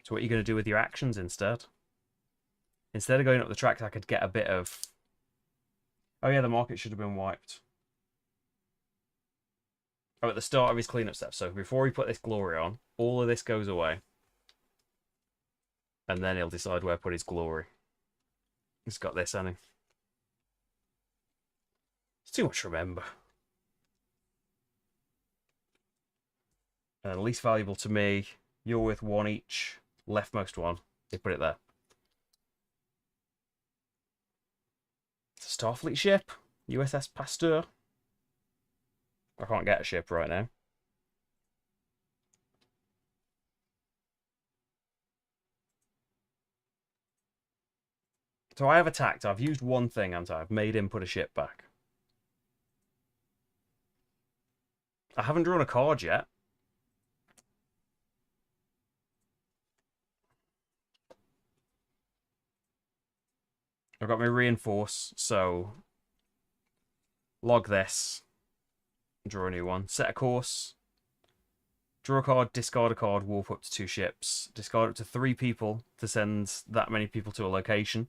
So what are you going to do with your actions instead? Instead of going up the tracks, I could get a bit of... Oh yeah, the market should have been wiped. Oh, at the start of his cleanup step. So before he put this glory on, all of this goes away. And then he'll decide where to put his glory. He's got this, hasn't he? It's too much to remember. And least valuable to me, you're worth 1 each. Leftmost one. They put it there. It's a Starfleet ship. USS Pasteur. I can't get a ship right now. So I have attacked. I've used one thing, haven't I? I've made him put a ship back. I haven't drawn a card yet. I've got my reinforce, so log this. Draw a new one. Set a course. Draw a card, discard a card, warp up to 2 ships. Discard up to 3 people to send that many people to a location.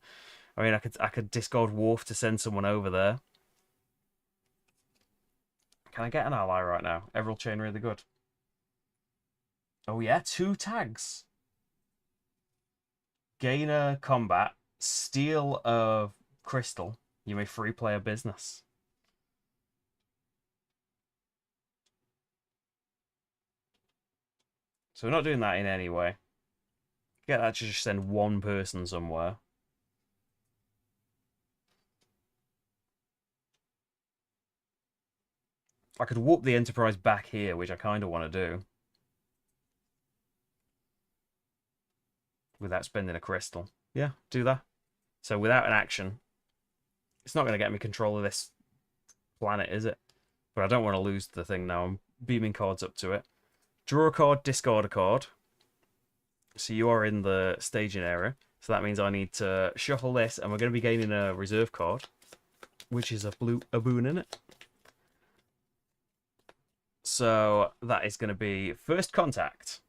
I mean, I could discard Worf to send someone over there. Can I get an ally right now? Everil Chain really good. Oh yeah, 2 tags. Gain a combat. Steal a crystal. You may free play a business. So we're not doing that in any way. Get that to just send 1 person somewhere. I could warp the Enterprise back here, which I kind of want to do. Without spending a crystal. Yeah, do that. So without an action, it's not going to get me control of this planet, is it? But I don't want to lose the thing now. I'm beaming cards up to it. Draw a card, discard a card. So you are in the staging area. So that means I need to shuffle this, and we're going to be gaining a reserve card, which is a boon in it. So that is going to be first contact,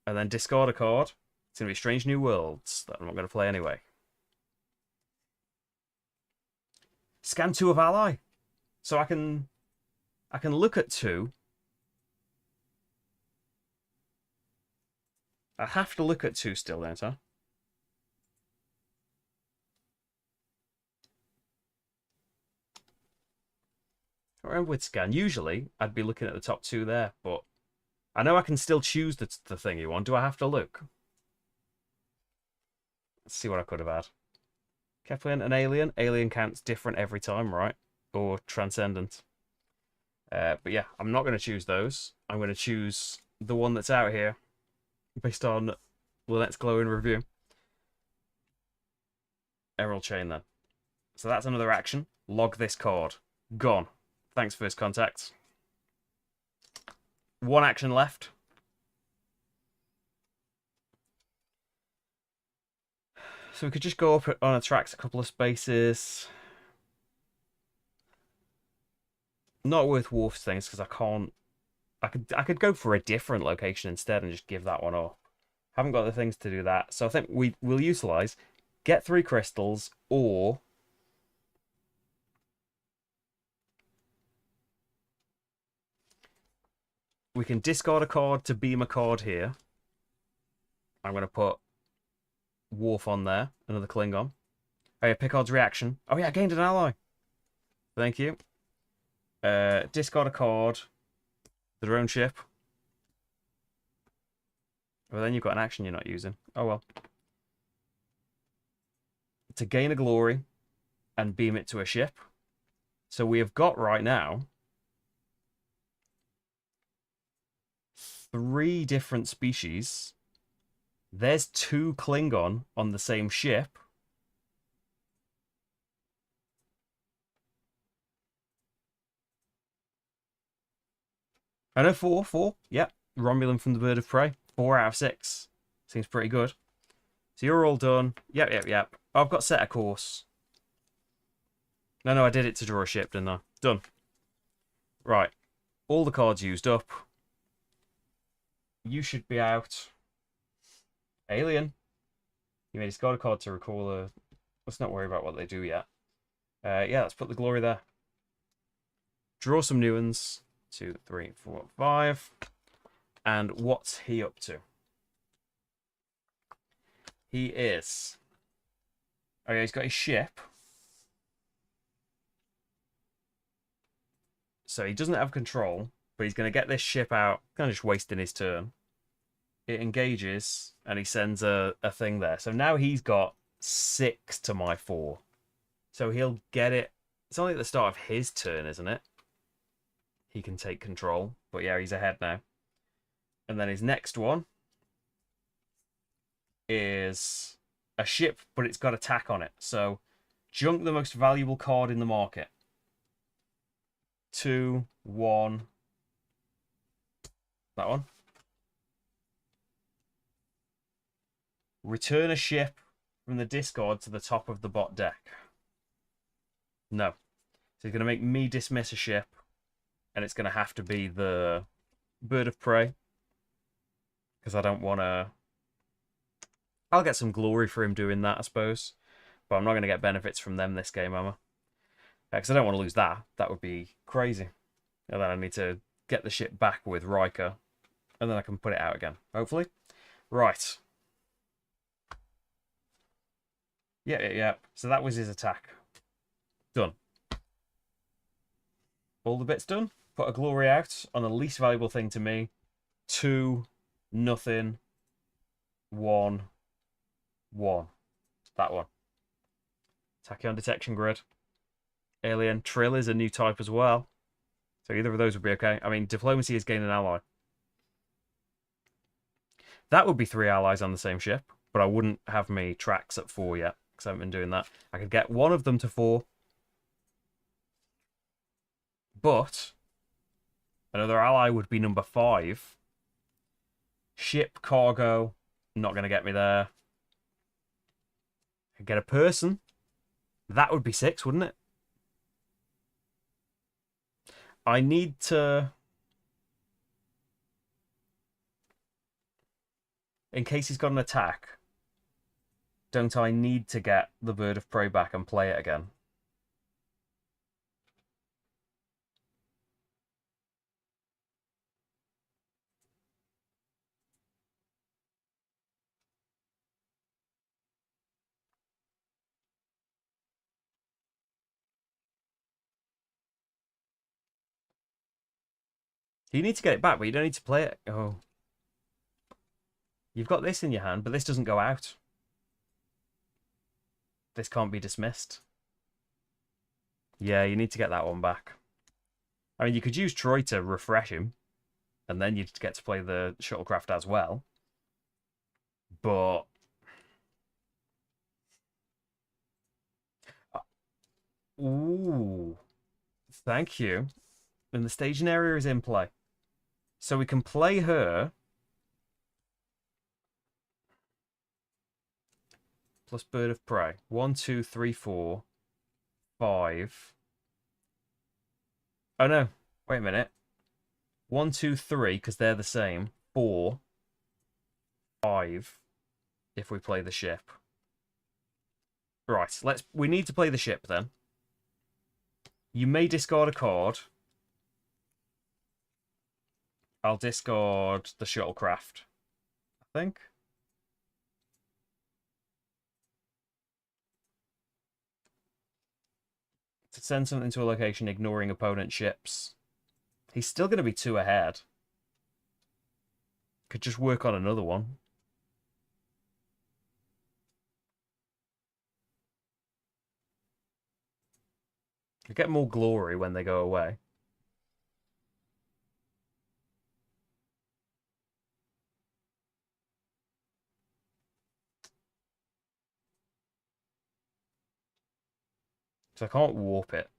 and then discard a card. It's going to be Strange New Worlds that I'm not going to play anyway. Scan 2 of ally. So I can look at 2. I have to look at 2 still, don't I? I remember with scan, usually I'd be looking at the top 2 there, but I know I can still choose the thing you want. Do I have to look? Let's see what I could have had. Kepler and Alien. Alien counts different every time, right? Or Transcendent. But yeah, I'm not going to choose those. I'm going to choose the one that's out here based on Lynette's glowing review. Errol Chain then. So that's another action. Log this card. Gone. Thanks, first contact. One action left. So we could just go up on attracts a couple of spaces. Not worth Wolf's things because I can't. I could go for a different location instead and just give that one up. Haven't got the things to do that, so I think we'll utilize get 3 crystals, or we can discard a card to beam a card here. I'm going to put Wolf on there, another Klingon. Oh yeah, Picard's reaction. Oh yeah, I gained an ally. Thank you. Discard a card. Their own ship. Well, then you've got an action you're not using. Oh well. To gain a glory and beam it to a ship. So we have got right now 3 different species. There's 2 Klingon on the same ship. I know 4. Yep. Romulan from the Bird of Prey. 4 out of 6. Seems pretty good. So you're all done. Yep. Oh, I've got set a course. No, I did it to draw a ship, didn't I? Done. Right. All the cards used up. You should be out. Alien. You may discard a card to recall a... Let's not worry about what they do yet. Yeah, let's put the glory there. Draw some new ones. 2, 3, 4, 5. And what's he up to? He is... Oh yeah, he's got his ship. So he doesn't have control, but he's going to get this ship out, kind of just wasting his turn. It engages, and he sends a thing there. So now he's got 6 to my 4. So he'll get it. It's only at the start of his turn, isn't it? He can take control. But yeah, he's ahead now. And then his next one is a ship, but it's got attack on it. So junk the most valuable card in the market. 2, 1. That one. Return a ship from the discard to the top of the bot deck. No. So he's going to make me dismiss a ship. And it's going to have to be the Bird of Prey. Because I don't want to... I'll get some glory for him doing that, I suppose. But I'm not going to get benefits from them this game, am I? Because I don't want to lose that. That would be crazy. And then I need to get the ship back with Riker. And then I can put it out again, hopefully. Right. Yeah. So that was his attack. Done. All the bits done. Put a glory out on the least valuable thing to me. 2, nothing. 1, 1. That one. Tachyon detection grid. Alien. Trill is a new type as well. So either of those would be okay. I mean, diplomacy is gain an ally. That would be 3 allies on the same ship. But I wouldn't have me tracks at 4 yet. Because I haven't been doing that. I could get one of them to 4. But another ally would be number 5. Ship, cargo. Not going to get me there. I could get a person. That would be 6, wouldn't it? I need to... In case he's got an attack, don't I need to get the Bird of Prey back and play it again? You need to get it back, but you don't need to play it. Oh. You've got this in your hand, but this doesn't go out. This can't be dismissed. Yeah, you need to get that one back. I mean, you could use Troy to refresh him, and then you'd get to play the shuttlecraft as well. But... Ooh. Thank you. And the staging area is in play. So we can play her. Plus bird of prey. 1, 2, 3, 4, 5. Oh no. Wait a minute. 1, 2, 3, because they're the same. 4, 5. If we play the ship. Right, we need to play the ship then. You may discard a card. I'll discard the shuttlecraft, I think. To send something to a location ignoring opponent ships. He's still going to be 2 ahead. Could just work on another one. You get more glory when they go away. So I can't warp it.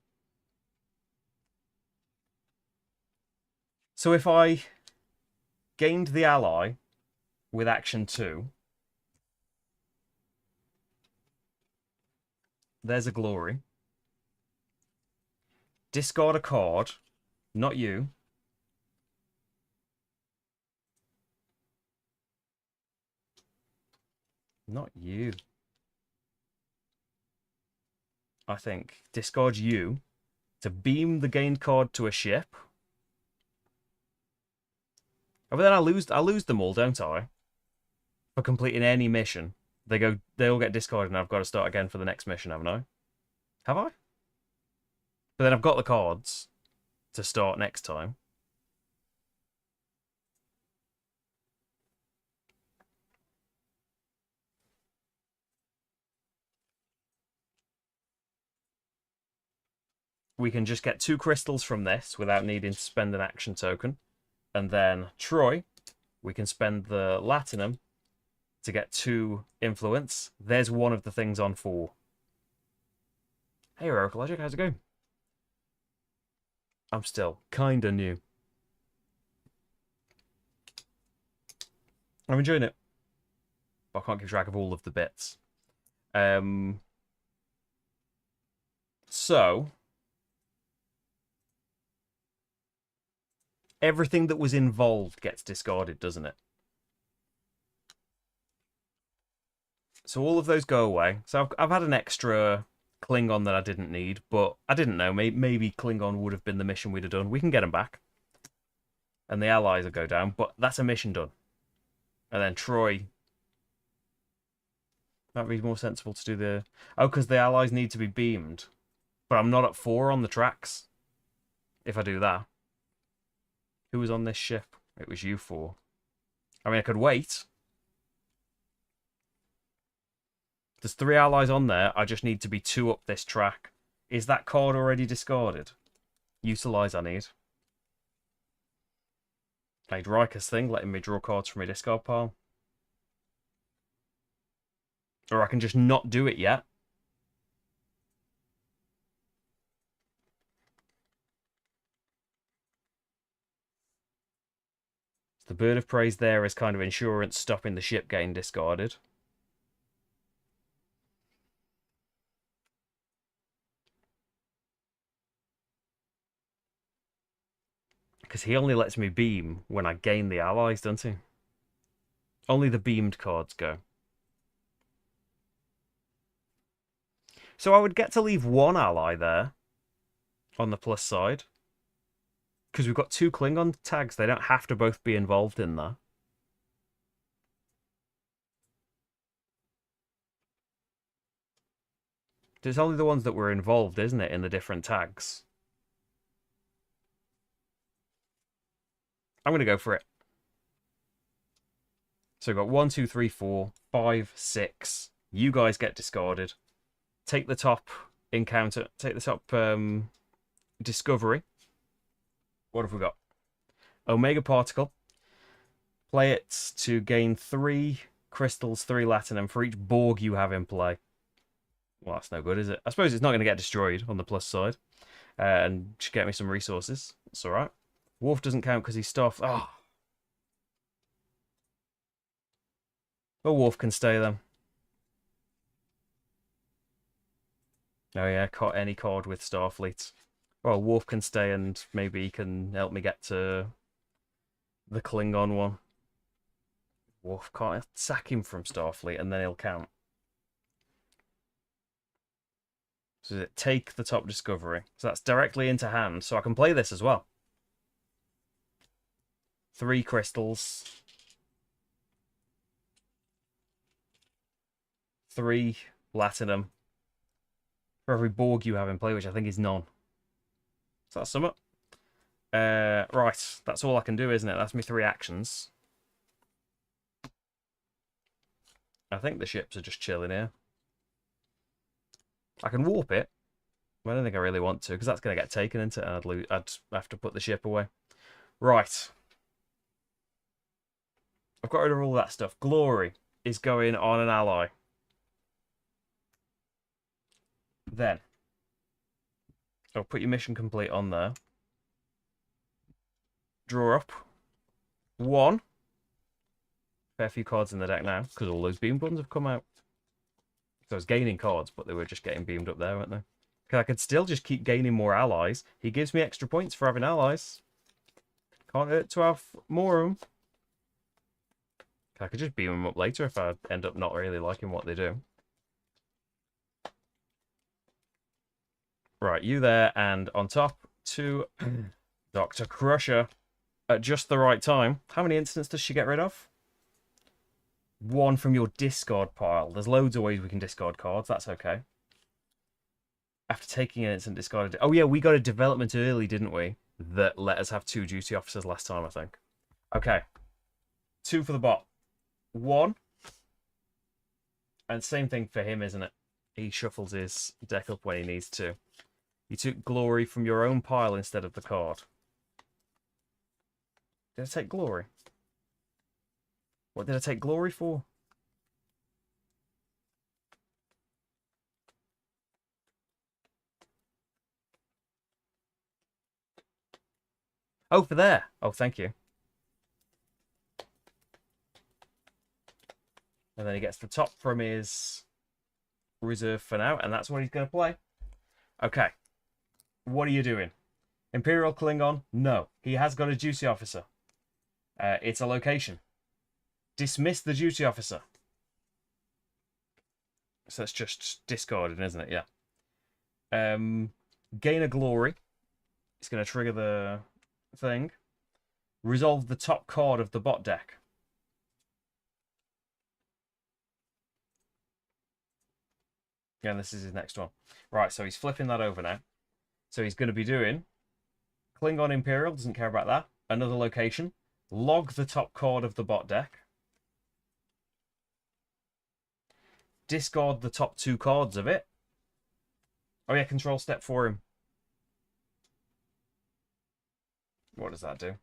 So if I gained the ally with action 2, there's a glory. Discard a card, not you. Not you. I think. Discard you to beam the gained card to a ship. Oh, but then I lose them all, don't I? For completing any mission. They all get discarded and I've got to start again for the next mission, haven't I? Have I? But then I've got the cards to start next time. We can just get 2 crystals from this without needing to spend an action token. And then Troy, we can spend the Latinum to get 2 influence. There's one of the things on 4. Hey, Heroic Logic, how's it going? I'm still kind of new. I'm enjoying it. But I can't keep track of all of the bits. So everything that was involved gets discarded, doesn't it? So all of those go away. So I've had an extra Klingon that I didn't need, but I didn't know. Maybe Klingon would have been the mission we'd have done. We can get them back. And the allies will go down, but that's a mission done. And then Troy. Might be more sensible to do the... Oh, because the allies need to be beamed. But I'm not at 4 on the tracks. If I do that. Who was on this ship? It was you 4. I mean, I could wait. There's 3 allies on there. I just need to be 2 up this track. Is that card already discarded? Utilize I need. Played Riker's thing, letting me draw cards from my discard pile. Or I can just not do it yet. The Bird of Prey's there as kind of insurance, stopping the ship getting discarded. Because he only lets me beam when I gain the allies, doesn't he? Only the beamed cards go. So I would get to leave 1 ally there on the plus side. Because we've got 2 Klingon tags. They don't have to both be involved in there. It's only the ones that were involved, isn't it, in the different tags? I'm going to go for it. So we've got 1, 2, 3, 4, 5, 6. You guys get discarded. Take the top encounter. Take the top discovery. What have we got? Omega Particle. Play it to gain 3 crystals, 3 Latinum for each Borg you have in play. Well, that's no good, is it? I suppose it's not going to get destroyed on the plus side. And just get me some resources. It's alright. Wolf doesn't count because he's stuff. Oh. But Wolf can stay then. Oh yeah, caught any card with Starfleet. Well, Wolf can stay and maybe he can help me get to the Klingon one. Wolf can't sack him from Starfleet and then he'll count. So does it take the top discovery? So that's directly into hand, so I can play this as well. 3 crystals. 3 platinum. For every Borg you have in play, which I think is none. So that's sum up. Right, that's all I can do, isn't it? That's me 3 actions. I think the ships are just chilling here. I can warp it, but I don't think I really want to, because that's going to get taken into it, and I'd have to put the ship away. Right. I've got rid of all that stuff. Glory is going on an ally. Then, I'll put your mission complete on there. Draw up 1. Fair few cards in the deck now, because all those beam buttons have come out. So I was gaining cards, but they were just getting beamed up there, weren't they? Because I could still just keep gaining more allies. He gives me extra points for having allies. Can't hurt to have more of them. I could just beam them up later if I end up not really liking what they do. Right, you there, and on top to Dr. Crusher at just the right time. How many instants does she get rid of? 1 from your discard pile. There's loads of ways we can discard cards. That's okay. After taking an instant discarded... Oh, yeah, we got a development early, didn't we? That let us have 2 duty officers last time, I think. Okay. 2 for the bot. 1. And same thing for him, isn't it? He shuffles his deck up when he needs to. You took glory from your own pile instead of the card. Did I take glory? What did I take glory for? Oh, for there. Oh, thank you. And then he gets the top from his reserve for now, and that's what he's going to play. Okay. What are you doing? Imperial Klingon? No. He has got a duty officer. It's a location. Dismiss the duty officer. So that's just discarded, isn't it? Yeah. Gain a glory. It's going to trigger the thing. Resolve the top card of the bot deck. Yeah, and this is his next one. Right, so he's flipping that over now. So he's going to be doing Klingon Imperial, doesn't care about that. Another location. Log the top card of the bot deck. Discard the top 2 cards of it. Oh yeah, control step for him. What does that do?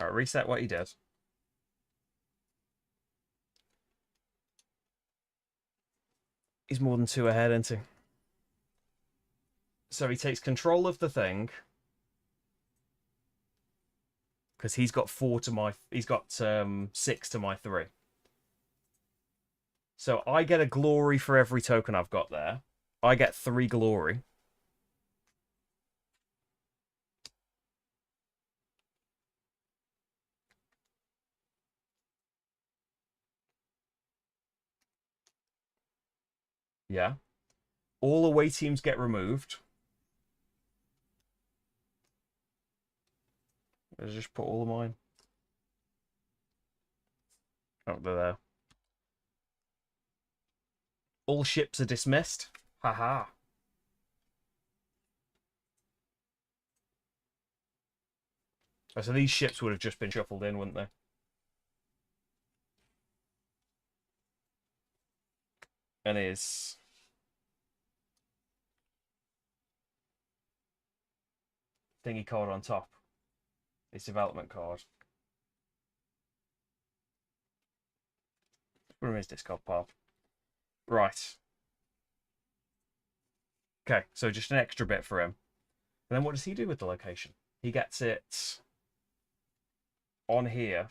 Alright, reset what he did. He's more than 2 ahead, isn't he? So he takes control of the thing. Because he's got 4 to my... He's got 6 to my 3. So I get a glory for every token I've got there. I get 3 glory. Yeah. All away teams get removed. Let's just put all of mine. Oh, they're there. All ships are dismissed. Haha. Oh, so these ships would have just been shuffled in, wouldn't they? And his thingy card on top. His development card. Put him in his discard pile. Right. Okay, so just an extra bit for him. And then what does he do with the location? He gets it on here.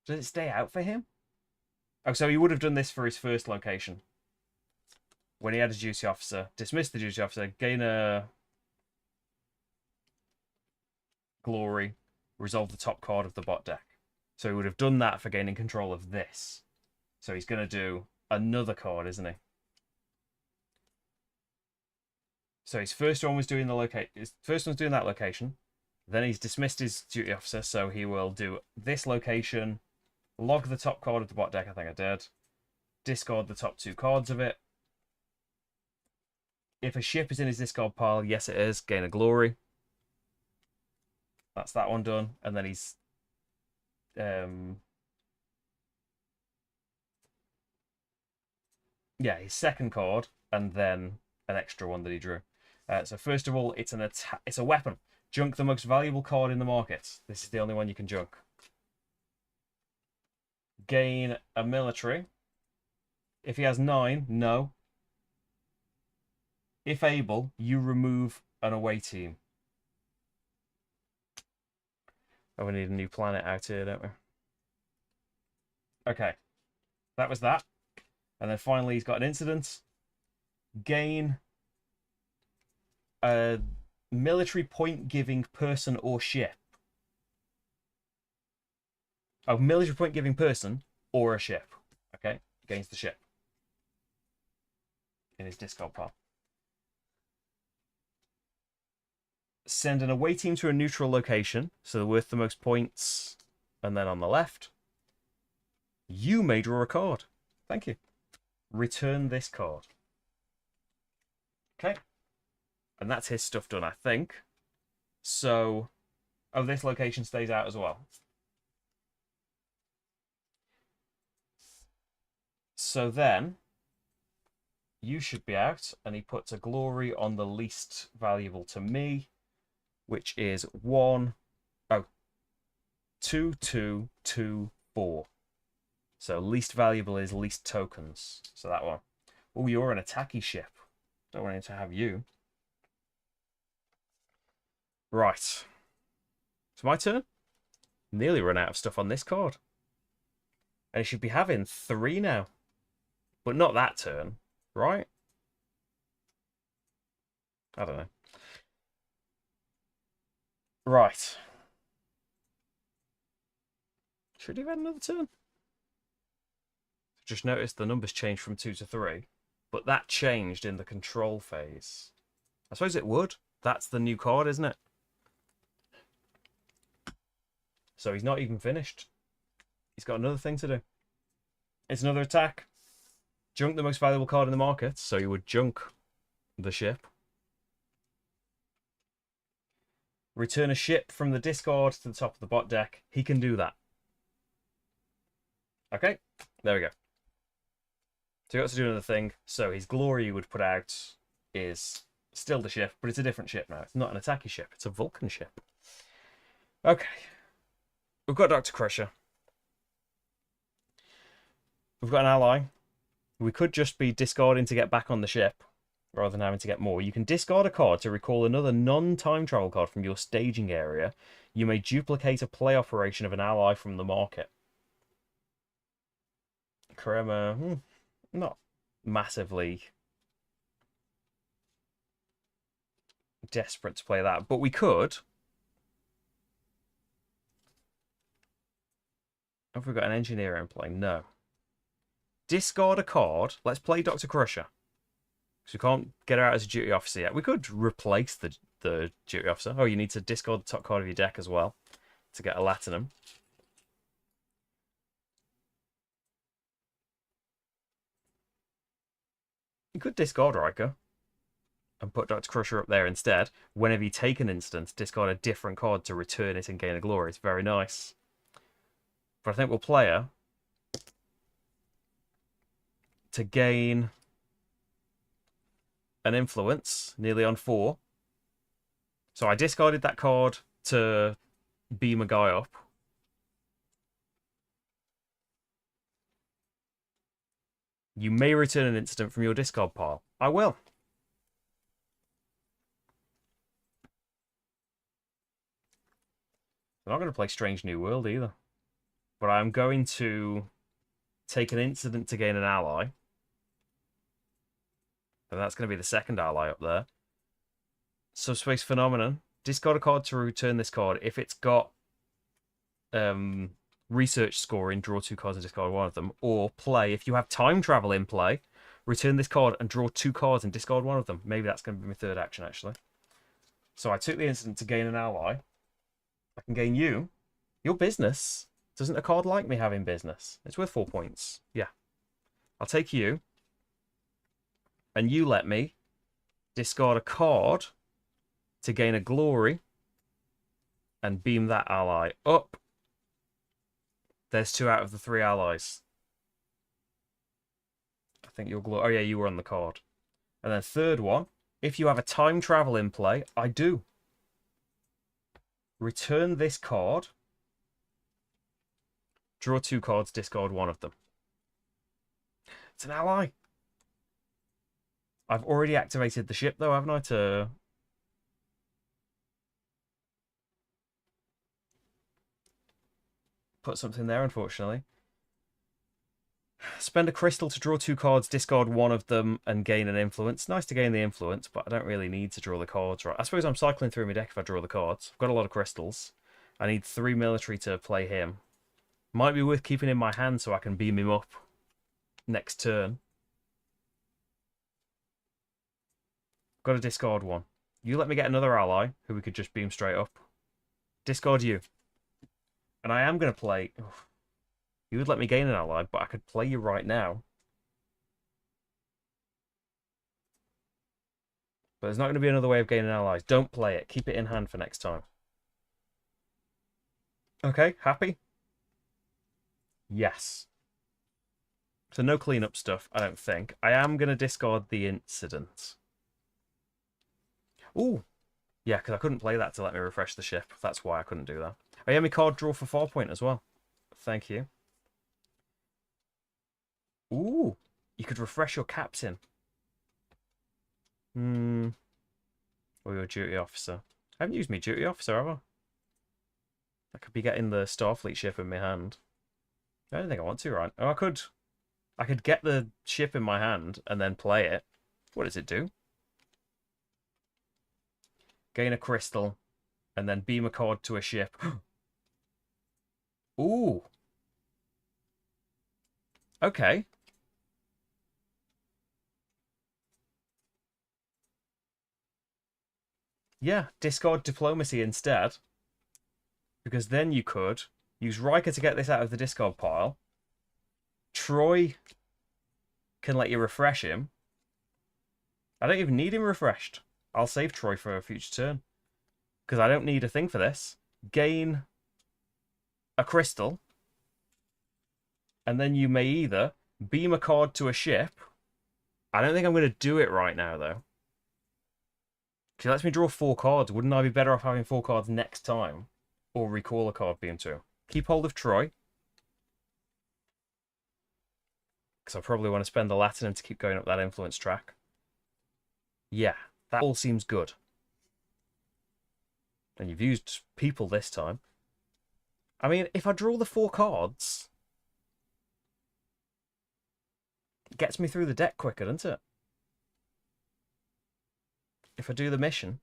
Does it stay out for him? Oh, so he would have done this for his first location. When he had a duty officer, dismiss the duty officer, gain a glory, resolve the top card of the bot deck. So he would have done that for gaining control of this. So he's going to do another card, isn't he? So his first one was doing his first one's doing that location. Then he's dismissed his duty officer, so he will do this location, log the top card of the bot deck, I think I did. Discard the top 2 cards of it. If a ship is in his discard pile, yes it is, gain a glory. That's that one done. And then he's yeah, his second card, and then an extra one that he drew. So first of all, it's it's a weapon. Junk the most valuable card in the market. This is the only one you can junk. Gain a military. If he has 9, no. If able, you remove an away team. Oh, we need a new planet out here, don't we? Okay. That was that. And then finally, he's got an incident. Gain a military point giving person or ship. A military point giving person or a ship. Okay? Gains the ship in his discard pile. Send an away team to a neutral location, so they're worth the most points. And then on the left, you may draw a card. Thank you. Return this card. Okay. And that's his stuff done, I think. So, oh, this location stays out as well. So then, you should be out, and he puts a glory on the least valuable to me, which is 2, 2, 2, 4. So least valuable is least tokens. So that one. Oh, you're an attacky ship. Don't want to have you. Right. It's my turn. Nearly run out of stuff on this card. And he should be having 3 now. But not that turn, right? I don't know. Right. Should he have had another turn? Just noticed the numbers changed from 2 to 3. But that changed in the control phase. I suppose it would. That's the new card, isn't it? So he's not even finished. He's got another thing to do. It's another attack. Junk the most valuable card in the market. So you would junk the ship. Return a ship from the discard to the top of the bot deck. He can do that. Okay, there we go. So he got to do another thing. So his glory you would put out is still the ship, but it's a different ship now. It's not an attacky ship. It's a Vulcan ship. Okay. We've got Dr. Crusher. We've got an ally. We could just be discarding to get back on the ship, rather than having to get more. You can discard a card to recall another non-time travel card from your staging area. You may duplicate a play operation of an ally from the market. Crema, not massively desperate to play that, but we could. Have we got an engineer in play? No. Discard a card. Let's play Dr. Crusher. Because we can't get her out as a duty officer yet. We could replace the duty officer. Oh, you need to discard the top card of your deck as well to get a Latinum. You could discard Riker and put Dr. Crusher up there instead. Whenever you take an instance, discard a different card to return it and gain a glory. It's very nice. But I think we'll play her to gain an influence, nearly on 4. So I discarded that card to beam a guy up. You may return an instant from your discard pile. I will. I'm not going to play Strange New World either. But I'm going to take an incident to gain an ally. And that's going to be the second ally up there. Subspace Phenomenon. Discard a card to return this card. If it's got research scoring, draw 2 cards and discard one of them. Or play, if you have time travel in play, return this card and draw 2 cards and discard one of them. Maybe that's going to be my third action, actually. So I took the incident to gain an ally. I can gain you. Your business. Doesn't a card like me having business? It's worth 4 points. Yeah. I'll take you. And you let me discard a card to gain a glory and beam that ally up. There's 2 out of the 3 allies. I think you're glory. Oh, yeah, you were on the card. And then third one, if you have a time travel in play, I do. Return this card. Draw 2 cards, discard one of them. It's an ally. I've already activated the ship, though, haven't I, to... put something there, unfortunately. Spend a crystal to draw 2 cards, discard one of them, and gain an influence. Nice to gain the influence, but I don't really need to draw the cards, right? I suppose I'm cycling through my deck if I draw the cards. I've got a lot of crystals. I need 3 military to play him. Might be worth keeping in my hand so I can beam him up next turn. Got to discard one. You let me get another ally who we could just beam straight up. Discard you. And I am going to play... Oof. You would let me gain an ally, but I could play you right now. But there's not going to be another way of gaining allies. Don't play it. Keep it in hand for next time. Okay, happy? Yes. So no cleanup stuff, I don't think. I am going to discard the incident. Ooh. Yeah, because I couldn't play that to let me refresh the ship. That's why I couldn't do that. Oh yeah, my card draw for 4 point as well. Thank you. Ooh. You could refresh your captain. Or your duty officer. I haven't used my duty officer, have I? I could be getting the Starfleet ship in my hand. I don't think I want to, right? Oh, I could get the ship in my hand and then play it. What does it do? Gain a crystal and then beam a card to a ship. Ooh. Okay. Yeah, discard diplomacy instead. Because then you could use Riker to get this out of the discard pile. Troy can let you refresh him. I don't even need him refreshed. I'll save Troy for a future turn. Because I don't need a thing for this. Gain a crystal. And then you may either beam a card to a ship. I don't think I'm going to do it right now, though. Because it lets me draw 4 cards. Wouldn't I be better off having 4 cards next time? Or recall a card beam to. Keep hold of Troy. Because I probably want to spend the Latinum to keep going up that influence track. Yeah, that all seems good. And you've used people this time. I mean, if I draw the 4 cards, it gets me through the deck quicker, doesn't it? If I do the mission.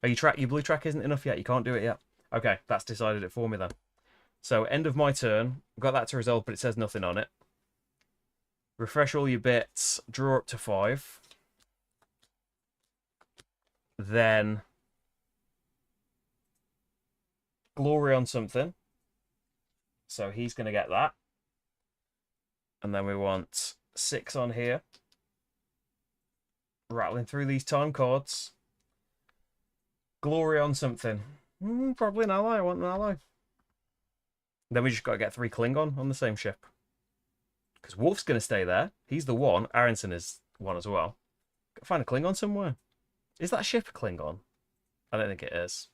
Oh, your blue track isn't enough yet. You can't do it yet. Okay, that's decided it for me then. So, end of my turn. Got that to resolve, but it says nothing on it. Refresh all your bits. Draw up to 5. Then glory on something. So he's going to get that. And then we want 6 on here. Rattling through these time cards. Glory on something. Probably an ally. I want an ally. Then we just got to get 3 Klingon on the same ship. Because Worf's going to stay there. He's the one. Aronson is one as well. Got to find a Klingon somewhere. Is that ship a Klingon? I don't think it is.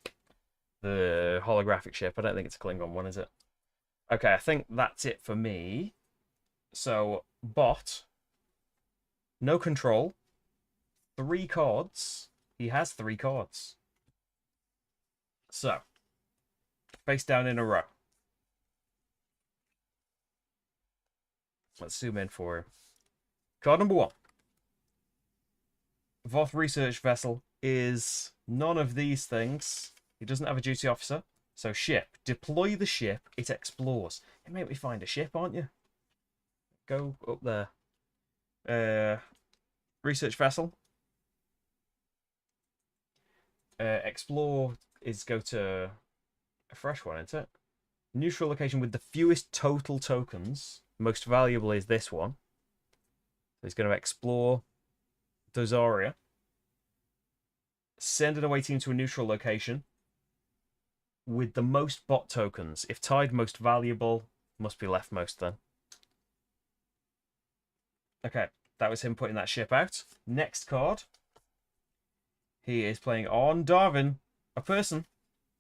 The holographic ship. I don't think it's a Klingon one, is it? Okay, I think that's it for me. So, bot. No control. 3 cards. He has 3 cards. So, face down in a row. Let's zoom in for him. Card number 1. Voth research vessel is none of these things. He doesn't have a duty officer. So ship. Deploy the ship. It explores. You make me find a ship, aren't you? Go up there. Research vessel. Explore is go to a fresh one, isn't it? Neutral location with the fewest total tokens. Most valuable is this one. So he's going to explore Dozaria. Send an away team to a neutral location with the most bot tokens. If tied most valuable, must be left most then. Okay, that was him putting that ship out. Next card. He is playing on Darwin, a person.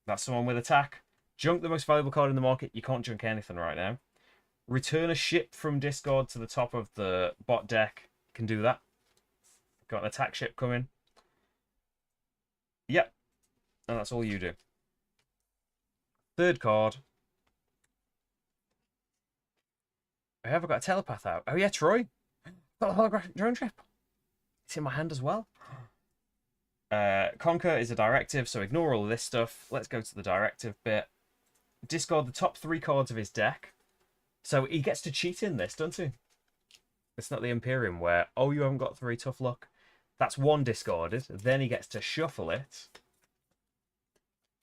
That's someone with attack. Junk the most valuable card in the market. You can't junk anything right now. Return a ship from discard to the top of the bot deck. Can do that. Got an attack ship coming. Yep. And that's all you do. Third card. I have got a telepath out. Oh yeah, Troy. Got a holographic drone ship. It's in my hand as well. Conquer is a directive, so ignore all of this stuff. Let's go to the directive bit. Discard the top 3 cards of his deck. So he gets to cheat in this, doesn't he? It's not the Imperium where, oh, you haven't got 3 tough luck. That's 1 discarded. Then he gets to shuffle it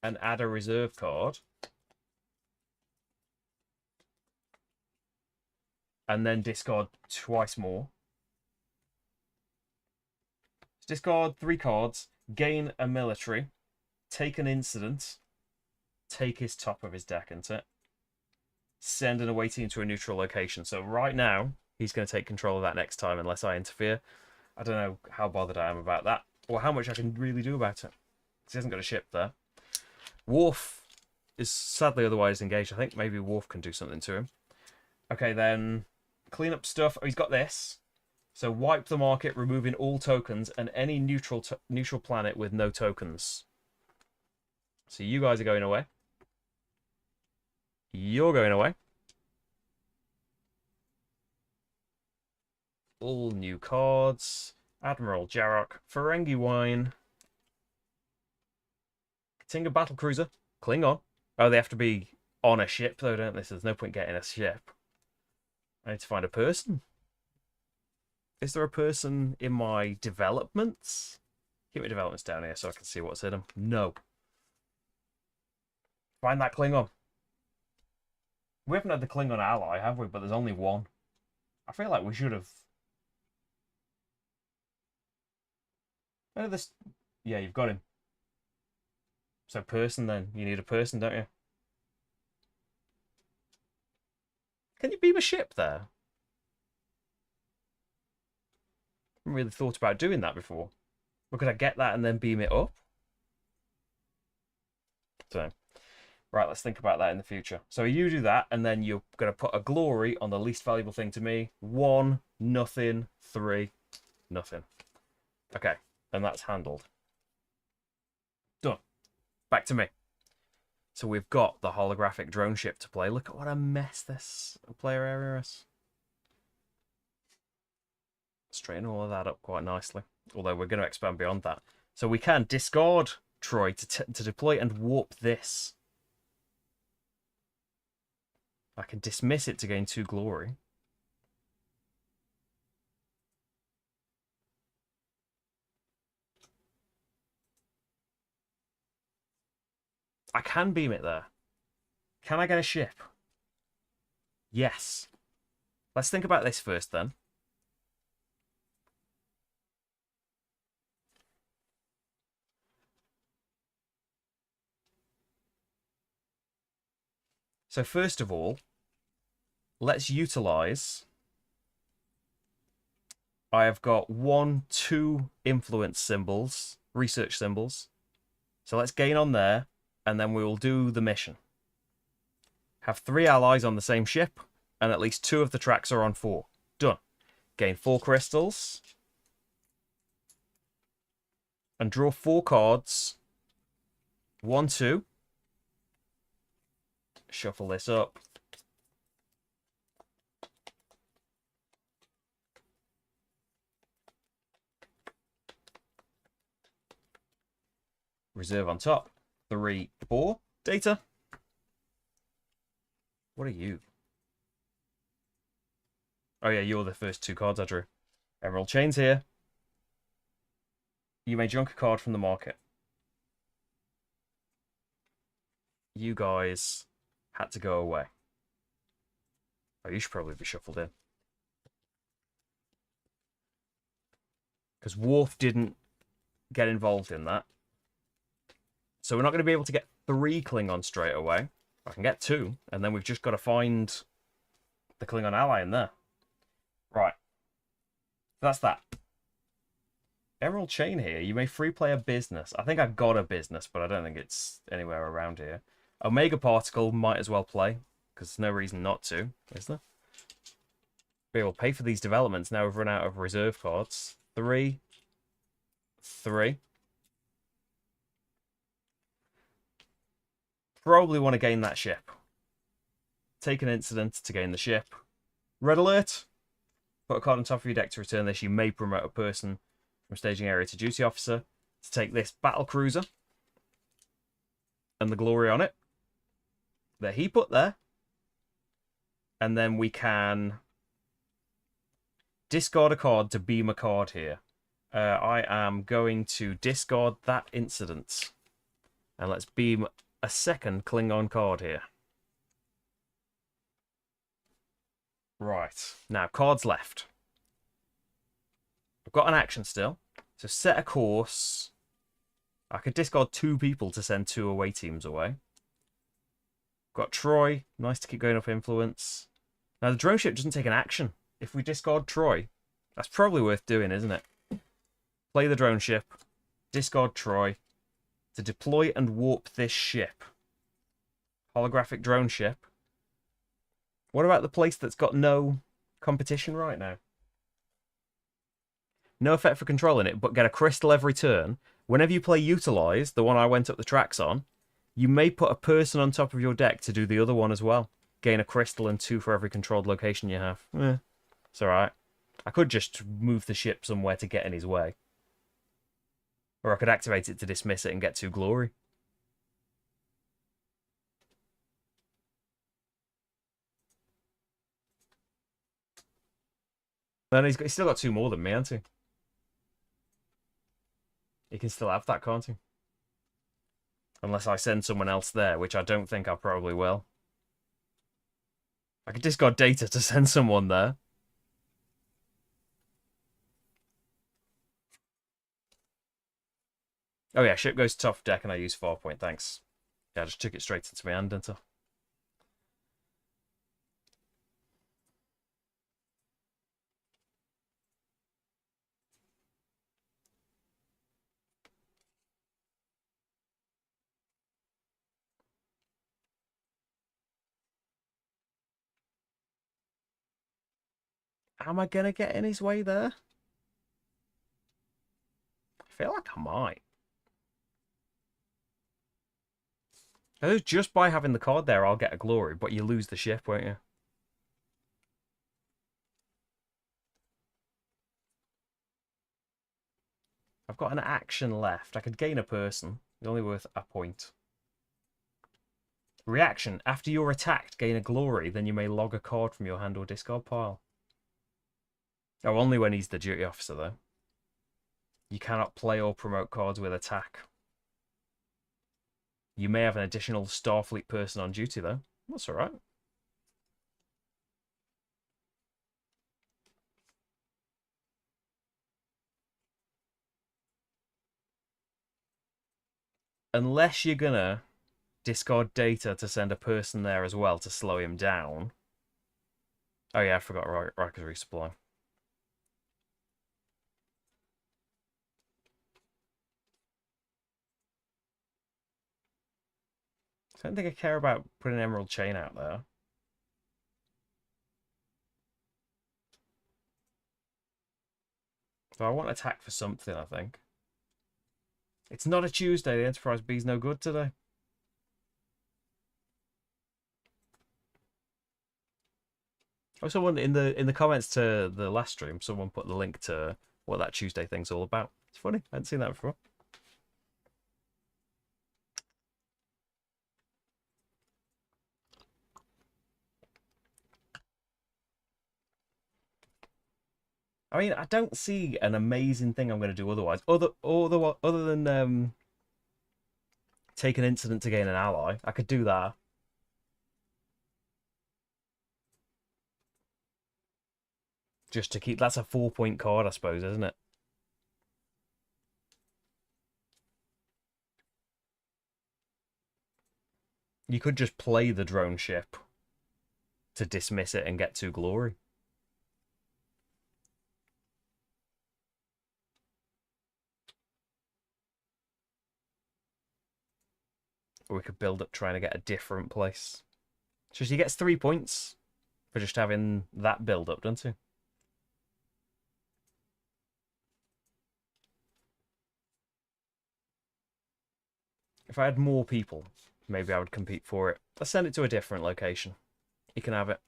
and add a reserve card. And then discard twice more. Discard 3 cards, gain a military, take an incident, take his top of his deck, isn't it? Send an away team to a neutral location. So right now, he's going to take control of that next time unless I interfere. I don't know how bothered I am about that, or how much I can really do about it. He hasn't got a ship there. Worf is sadly otherwise engaged. I think maybe Worf can do something to him. Okay, then clean up stuff. Oh, he's got this. So wipe the market, removing all tokens and any neutral planet with no tokens. So you guys are going away. You're going away. All new cards. Admiral Jarok, Ferengi Wine. Katinga Battlecruiser, Klingon. Oh, they have to be on a ship though, don't they? So there's no point getting a ship. I need to find a person. Is there a person in my developments? Keep my developments down here so I can see what's in them. No. Find that Klingon. We haven't had the Klingon ally, have we? But there's only one. I feel like we should have. Oh, this. Yeah, you've got him. So person then. You need a person, don't you? Can you beam a ship there? I haven't really thought about doing that before. But could I get that and then beam it up? So, right, let's think about that in the future. So you do that, and then you're going to put a glory on the least valuable thing to me. 1, nothing, 3, nothing. Okay, and that's handled. Done. Back to me. So we've got the holographic drone ship to play. Look at what a mess this player area is. Straighten all of that up quite nicely. Although we're going to expand beyond that. So we can discard Troy to deploy and warp this. I can dismiss it to gain 2 glory. I can beam it there. Can I get a ship? Yes. Let's think about this first then. So first of all, let's utilize. I have got 1, 2 influence symbols, research symbols. So let's gain on there, and then we will do the mission. Have 3 allies on the same ship, and at least 2 of the tracks are on 4. Done. Gain 4 crystals. and draw 4 cards. 1, 2. Shuffle this up. Reserve on top. 3, 4. Data. What are you? Oh yeah, you're the first 2 cards I drew. Emerald Chain's here. You may junk a card from the market. You guys had to go away. Oh, you should probably be shuffled in. Because Wharf didn't get involved in that. So we're not going to be able to get 3 Klingon straight away. I can get 2, and then we've just got to find the Klingon ally in there. Right. That's that. Emerald Chain here. You may free play a business. I think I've got a business, but I don't think it's anywhere around here. Omega Particle might as well play, because there's no reason not to, is there? We will pay for these developments. Now we've run out of reserve cards. 3, 3. Probably want to gain that ship. Take an incident to gain the ship. Red alert! Put a card on top of your deck to return this. You may promote a person from staging area to duty officer to take this battle cruiser and the glory on it that he put there. And then we can discard a card to beam a card here. I am going to discard that incident. And let's beam a second Klingon card here. Right. Now, cards left. I've got an action still. So set a course. I could discard 2 people to send 2 away teams away. Got Troy. Nice to keep going up influence. Now, the drone ship doesn't take an action. If we discard Troy, that's probably worth doing, isn't it? Play the drone ship. Discard Troy. To deploy and warp this ship. Holographic drone ship. What about the place that's got no competition right now? No effect for controlling it, but get a crystal every turn. Whenever you play Utilize, the one I went up the tracks on, you may put a person on top of your deck to do the other one as well. Gain a crystal and 2 for every controlled location you have. It's alright. I could just move the ship somewhere to get in his way. Or I could activate it to dismiss it and get 2 glory. Then he's still got 2 more than me, hasn't he? He can still have that, can't he? Unless I send someone else there, which I don't think I probably will. I could discard data to send someone there. Oh yeah, ship goes top deck and I use 4 point, thanks. Yeah, I just took it straight into my hand, didn't I? Am I going to get in his way there? I feel like I might. Just by having the card there, I'll get a glory, but you lose the ship, won't you? I've got an action left. I could gain a person. It's only worth a point. Reaction. After you're attacked, gain a glory. Then you may log a card from your hand or discard pile. Oh, only when he's the duty officer, though. You cannot play or promote cards with attack. You may have an additional Starfleet person on duty, though. That's alright. Unless you're gonna discard data to send a person there as well to slow him down. Oh yeah, I forgot Riker's resupply. I don't think I care about putting an Emerald Chain out there. So I want attack for something, I think. It's not a Tuesday. The Enterprise B's no good today. Oh, someone in the comments to the last stream, someone put the link to what that Tuesday thing's all about. It's funny. I hadn't seen that before. I mean, I don't see an amazing thing I'm going to do otherwise, other than take an incident to gain an ally. I could do that. Just to keep... That's a 4-point card, I suppose, isn't it? You could just play the drone ship to dismiss it and get 2 glory. Or we could build up trying to get a different place. So he gets 3 points for just having that build up, doesn't he? If I had more people, maybe I would compete for it. Let's send it to a different location. He can have it.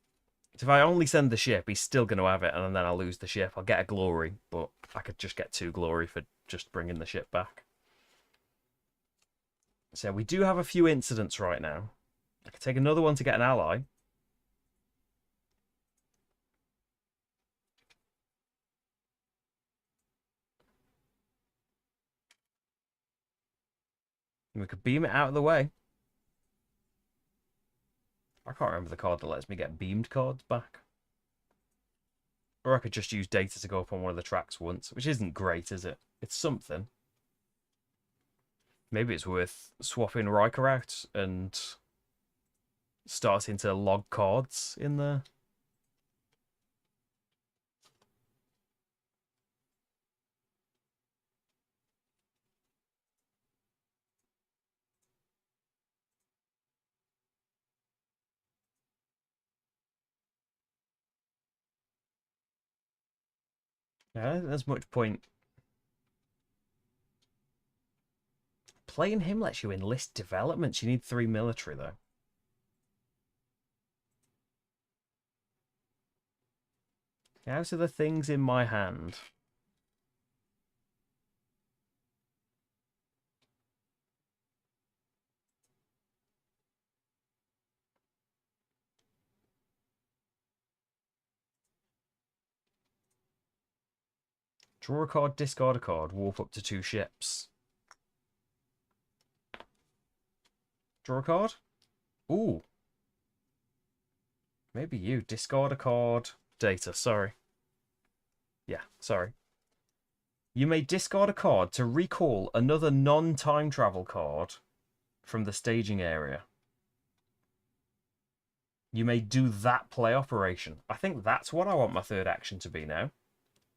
So if I only send the ship, he's still going to have it, and then I'll lose the ship. I'll get a glory, but I could just get 2 glory for just bringing the ship back. So we do have a few incidents right now. I could take another one to get an ally. And we could beam it out of the way. I can't remember the card that lets me get beamed cards back. Or I could just use data to go up on one of the tracks once, which isn't great, is it? It's something. Maybe it's worth swapping Riker out and starting to log cards in there. Yeah, there's much point. Playing him lets you enlist developments. You need 3 military, though. Out of the things in my hand. Draw a card, discard a card, warp up to 2 ships. Draw a card? Ooh. Maybe you. Discard a card. Data, sorry. Yeah, sorry. You may discard a card to recall another non-time travel card from the staging area. You may do that play operation. I think that's what I want my third action to be now.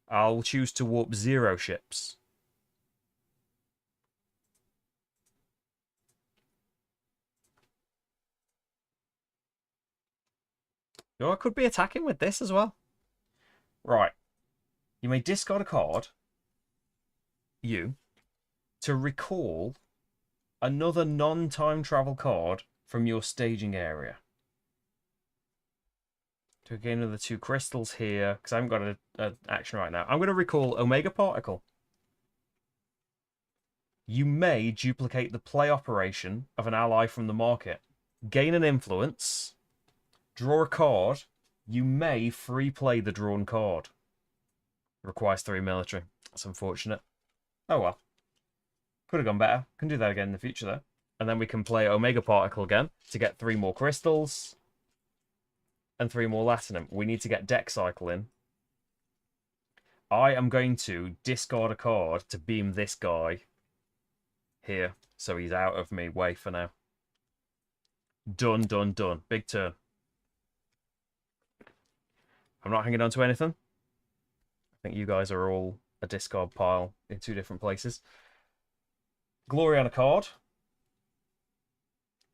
I'll choose to warp 0 ships. Oh, I could be attacking with this as well. Right. You may discard a card, to recall another non-time travel card from your staging area. To gain another 2 crystals here, because I haven't got an action right now. I'm going to recall Omega Particle. You may duplicate the play operation of an ally from the market. Gain an influence. Draw a card. You may free play the drawn card. Requires 3 military. That's unfortunate. Oh well. Could have gone better. Can do that again in the future though. And then we can play Omega Particle again to get 3 more crystals. And 3 more Latinum. We need to get deck cycle in. I am going to discard a card to beam this guy here. So he's out of me way for now. Done, done, done. Big turn. I'm not hanging on to anything. I think you guys are all a discard pile in 2 different places. Glory on a card.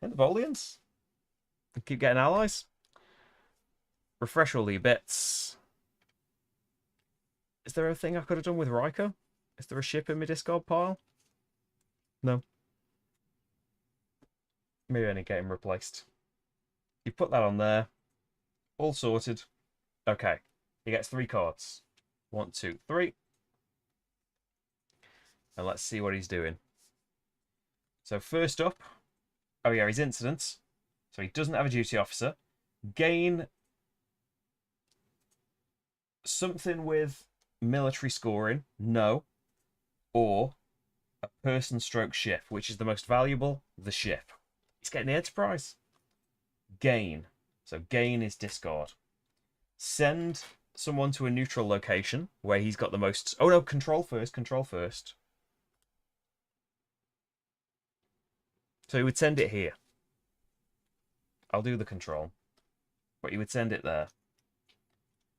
And the Volians. Keep getting allies. Refresh all the bits. Is there a thing I could have done with Riker? Is there a ship in my discard pile? No. Maybe I need to get him replaced. You put that on there. All sorted. Okay. He gets 3 cards. 1, 2, 3. And let's see what he's doing. So first up, oh yeah, his incidents. So he doesn't have a duty officer. Gain something with military scoring, no. Or a person stroke ship, which is the most valuable, the ship. He's getting the Enterprise. Gain. So gain is discard. Send someone to a neutral location where he's got the most... Oh no, control first, control first. So he would send it here. I'll do the control. But you would send it there.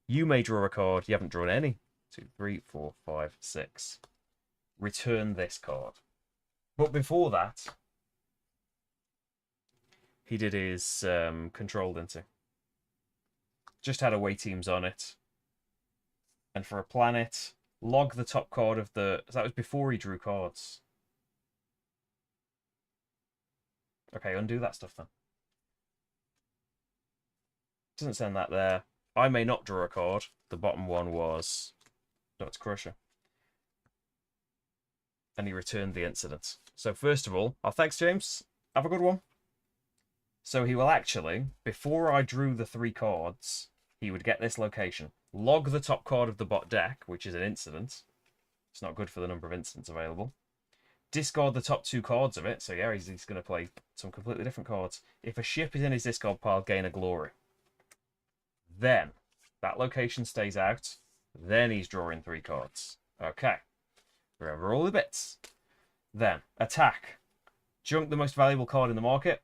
You may draw a card. You haven't drawn any. 2, 3, 4, 5, 6. Return this card. But before that, he did his control, didn't he? Just had away teams on it. And for a planet, log the top card of the... So that was before he drew cards. Okay, undo that stuff then. Doesn't send that there. I may not draw a card. The bottom one was Dr. Crusher. And he returned the incident. So first of all, thanks, James. Have a good one. So he will actually, before I drew the 3 cards, he would get this location. Log the top card of the bot deck, which is an incident. It's not good for the number of incidents available. Discard the top 2 cards of it. So yeah, he's going to play some completely different cards. If a ship is in his discard pile, gain a glory. Then that location stays out. Then he's drawing 3 cards. Okay. Remember all the bits. Then attack. Junk the most valuable card in the market.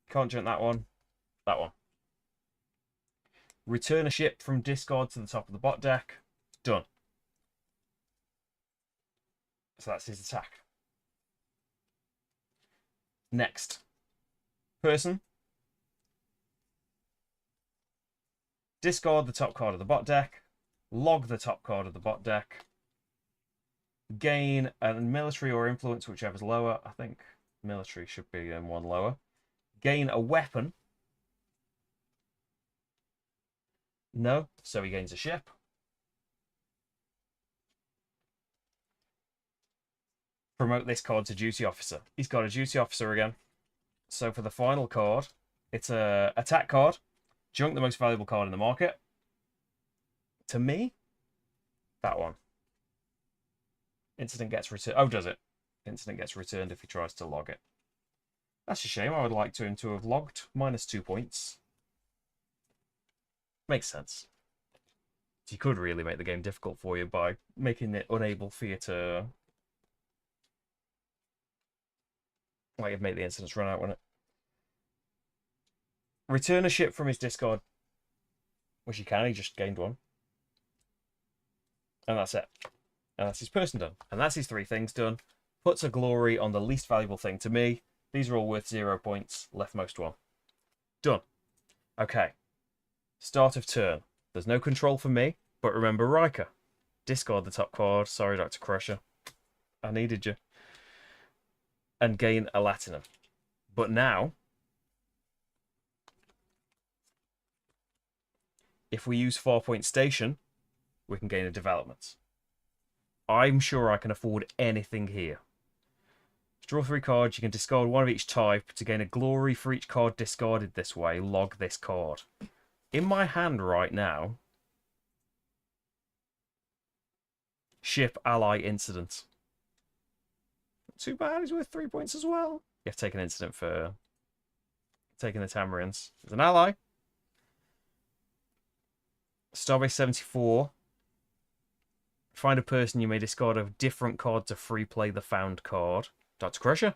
Can't junk that one. That one. Return a ship from discard to the top of the bot deck. Done. So that's his attack. Next. Person. Discard the top card of the bot deck. Log the top card of the bot deck. Gain a military or influence, whichever's lower. I think military should be one lower. Gain a weapon. No, so he gains a ship. Promote this card to duty officer. He's got a duty officer again. So for the final card, it's a attack card. Junk the most valuable card in the market. To me, that one. Incident gets returned. Oh, does it? Incident gets returned if he tries to log it. That's a shame. I would like him to have logged. -2 points. Makes sense. You could really make the game difficult for you by making it unable for you to... Like, it'd make the incidents run out, wouldn't it? Return a ship from his discard. Which he can. He just gained one. And that's it. And that's his person done. And that's his 3 things done. Puts a glory on the least valuable thing to me. These are all worth 0 points. Leftmost one. Done. Okay. Start of turn. There's no control for me. But remember Riker. Discard the top card. Sorry, Dr. Crusher. I needed you. And gain a Latinum. But now... if we use 4-point station, we can gain a development. I'm sure I can afford anything here. Draw 3 cards. You can discard 1 of each type to gain a glory for each card discarded this way. Log this card. In my hand right now, ship ally incident. Not too bad. He's worth 3 points as well. You have to take an incident for taking the Tamarians. There's an ally. Starbase 74. Find a person, you may discard a different card to free play the found card. Dr. Crusher.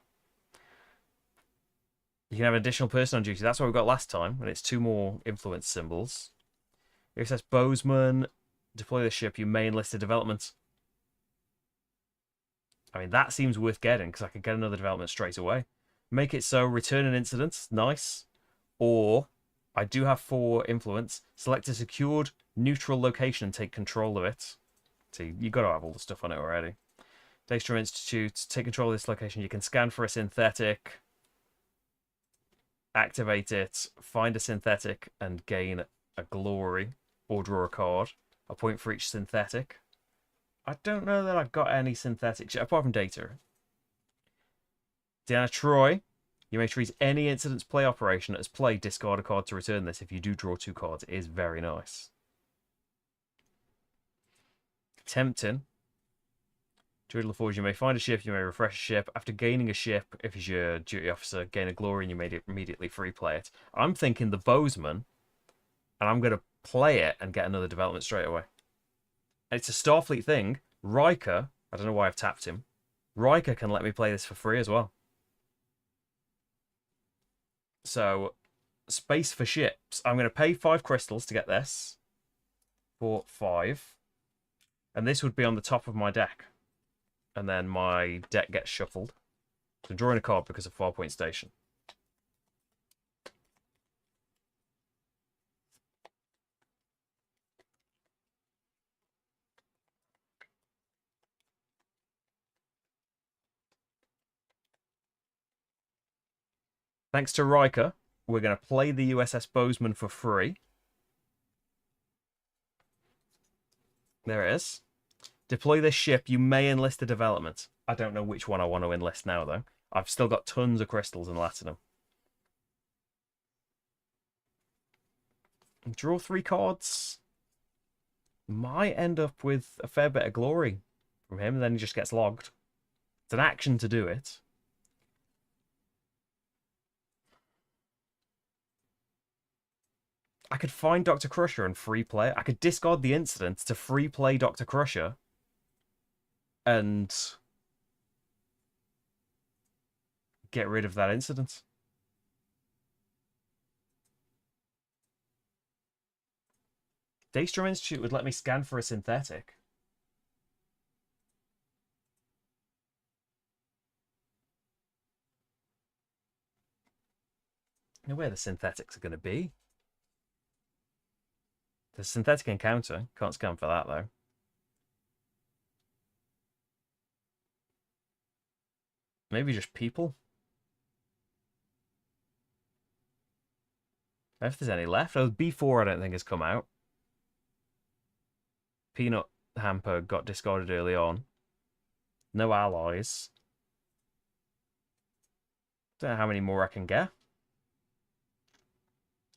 You can have an additional person on duty. That's what we got last time, and it's 2 more influence symbols. If it says Bozeman, deploy the ship, you may enlist a development. I mean, that seems worth getting, because I could get another development straight away. Make it so, return an incident. Nice. Or, I do have 4 influence. Select a secured neutral location and take control of it. See, you've got to have all the stuff on it already. Daystrom Institute, take control of this location. You can scan for a synthetic, activate it, find a synthetic, and gain a glory or draw a card. A point for each synthetic. I don't know that I've got any synthetics apart from data. Deanna Troy, you may treat any incident's play operation as play, discard a card to return this. If you do draw 2 cards, it is very nice. Tempting. Druid LaForge, you may find a ship, you may refresh a ship. After gaining a ship, if he's your duty officer, gain a glory and you may immediately free play it. I'm thinking the Bozeman, and I'm going to play it and get another development straight away. And it's a Starfleet thing. Riker, I don't know why I've tapped him. Riker can let me play this for free as well. So, space for ships. I'm going to pay 5 crystals to get this. For 5. And this would be on the top of my deck. And then my deck gets shuffled. So I'm drawing a card because of 4-point station. Thanks to Riker, we're going to play the USS Bozeman for free. There it is. Deploy this ship. You may enlist a development. I don't know which one I want to enlist now, though. I've still got tons of crystals and latinum. Draw 3 cards. Might end up with a fair bit of glory from him, and then he just gets logged. It's an action to do it. I could find Dr. Crusher and free play it. I could discard the incident to free play Dr. Crusher. And get rid of that incident. Daystrom Institute would let me scan for a synthetic. I know where the synthetics are going to be. The synthetic encounter. Can't scan for that, though. Maybe just people. If there's any left. Oh, B4 I don't think has come out. Peanut Hamper got discarded early on. No allies. Don't know how many more I can get.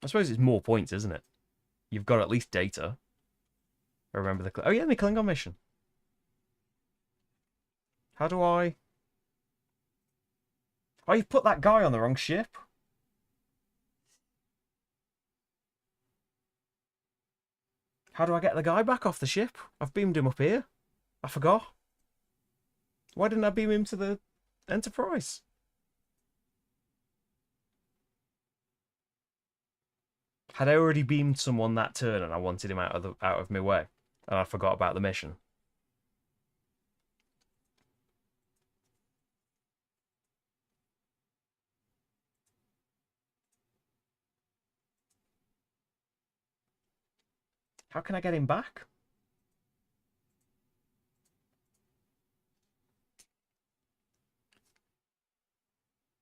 I suppose it's more points, isn't it? You've got at least data. I remember the... Oh yeah, the Klingon mission. How do I... Oh, you put that guy on the wrong ship. How do I get the guy back off the ship? I've beamed him up here. I forgot. Why didn't I beam him to the Enterprise? Had I already beamed someone that turn and I wanted him out of my way, and I forgot about the mission. How can I get him back?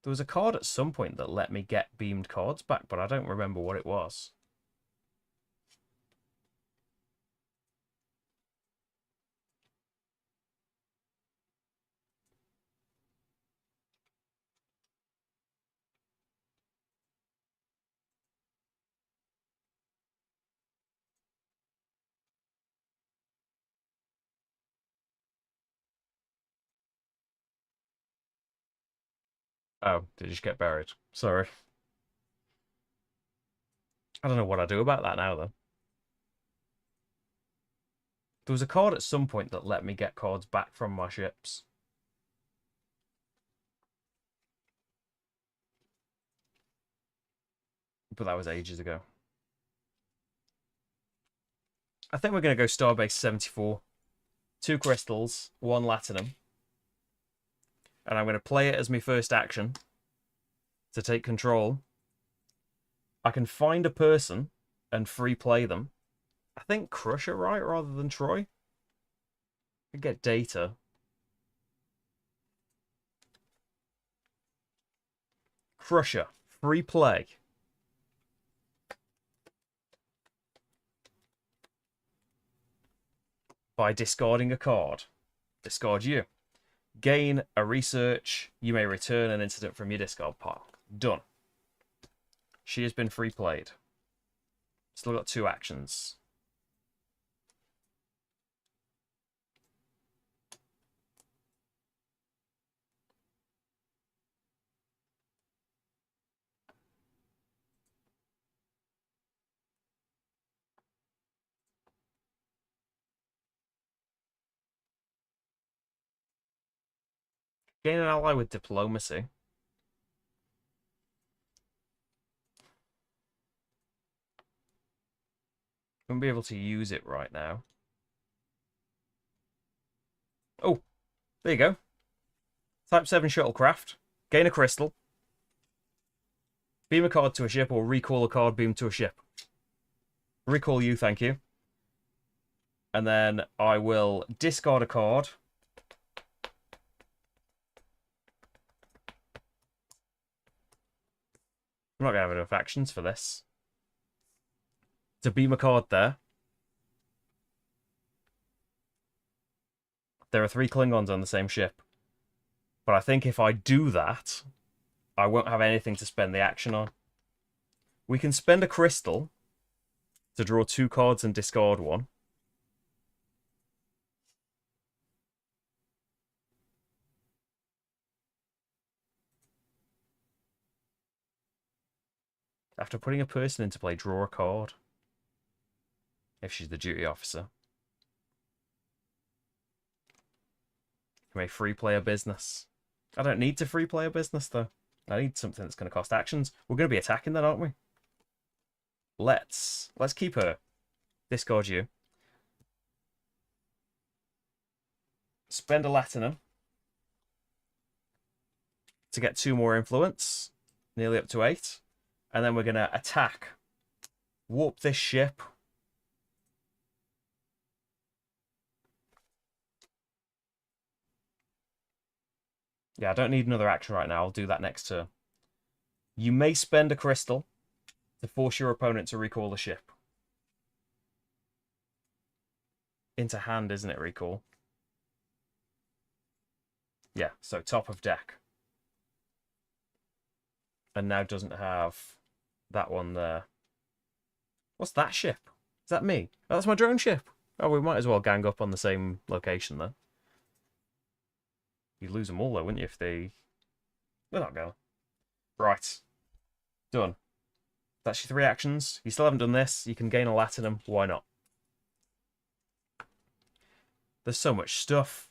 There was a card at some point that let me get beamed cards back, but I don't remember what it was. Oh, did you just get buried? Sorry. I don't know what I do about that now, though. There was a card at some point that let me get cards back from my ships. But that was ages ago. I think we're going to go Starbase 74. 2 crystals, 1 latinum. And I'm going to play it as my first action to take control. I can find a person and free play them. I think Crusher, right, rather than Troy. I get data. Crusher. Free play. By discarding a card. Discard you. Gain a research. You may return an incident from your discard pile. Done. She has been free played. Still got 2 actions. Gain an ally with diplomacy. Won't be able to use it right now. Oh, there you go. Type 7 shuttlecraft. Gain a crystal. Beam a card to a ship or recall a card beam to a ship. Recall you, thank you. And then I will discard a card. I'm not going to have enough actions for this. To beam a card there. There are 3 Klingons on the same ship. But I think if I do that, I won't have anything to spend the action on. We can spend a crystal to draw 2 cards and discard 1. After putting a person into play, draw a card. If she's the duty officer. You may free play a business. I don't need to free play a business, though. I need something that's going to cost actions. We're going to be attacking then, aren't we? Let's keep her. Discard you. Spend a Latinum to get 2 more influence. Nearly up to 8. And then we're going to attack. Warp this ship. Yeah, I don't need another action right now. I'll do that next turn. You may spend a crystal to force your opponent to recall the ship. Into hand, isn't it, recall? Yeah, so top of deck. And now doesn't have that one there. What's that ship? Is that me? Oh, that's my drone ship. Oh, we might as well gang up on the same location then. You'd lose them all though, wouldn't you, if they... They're not going. Right. Done. That's your 3 actions. You still haven't done this. You can gain a Latinum. Why not? There's so much stuff.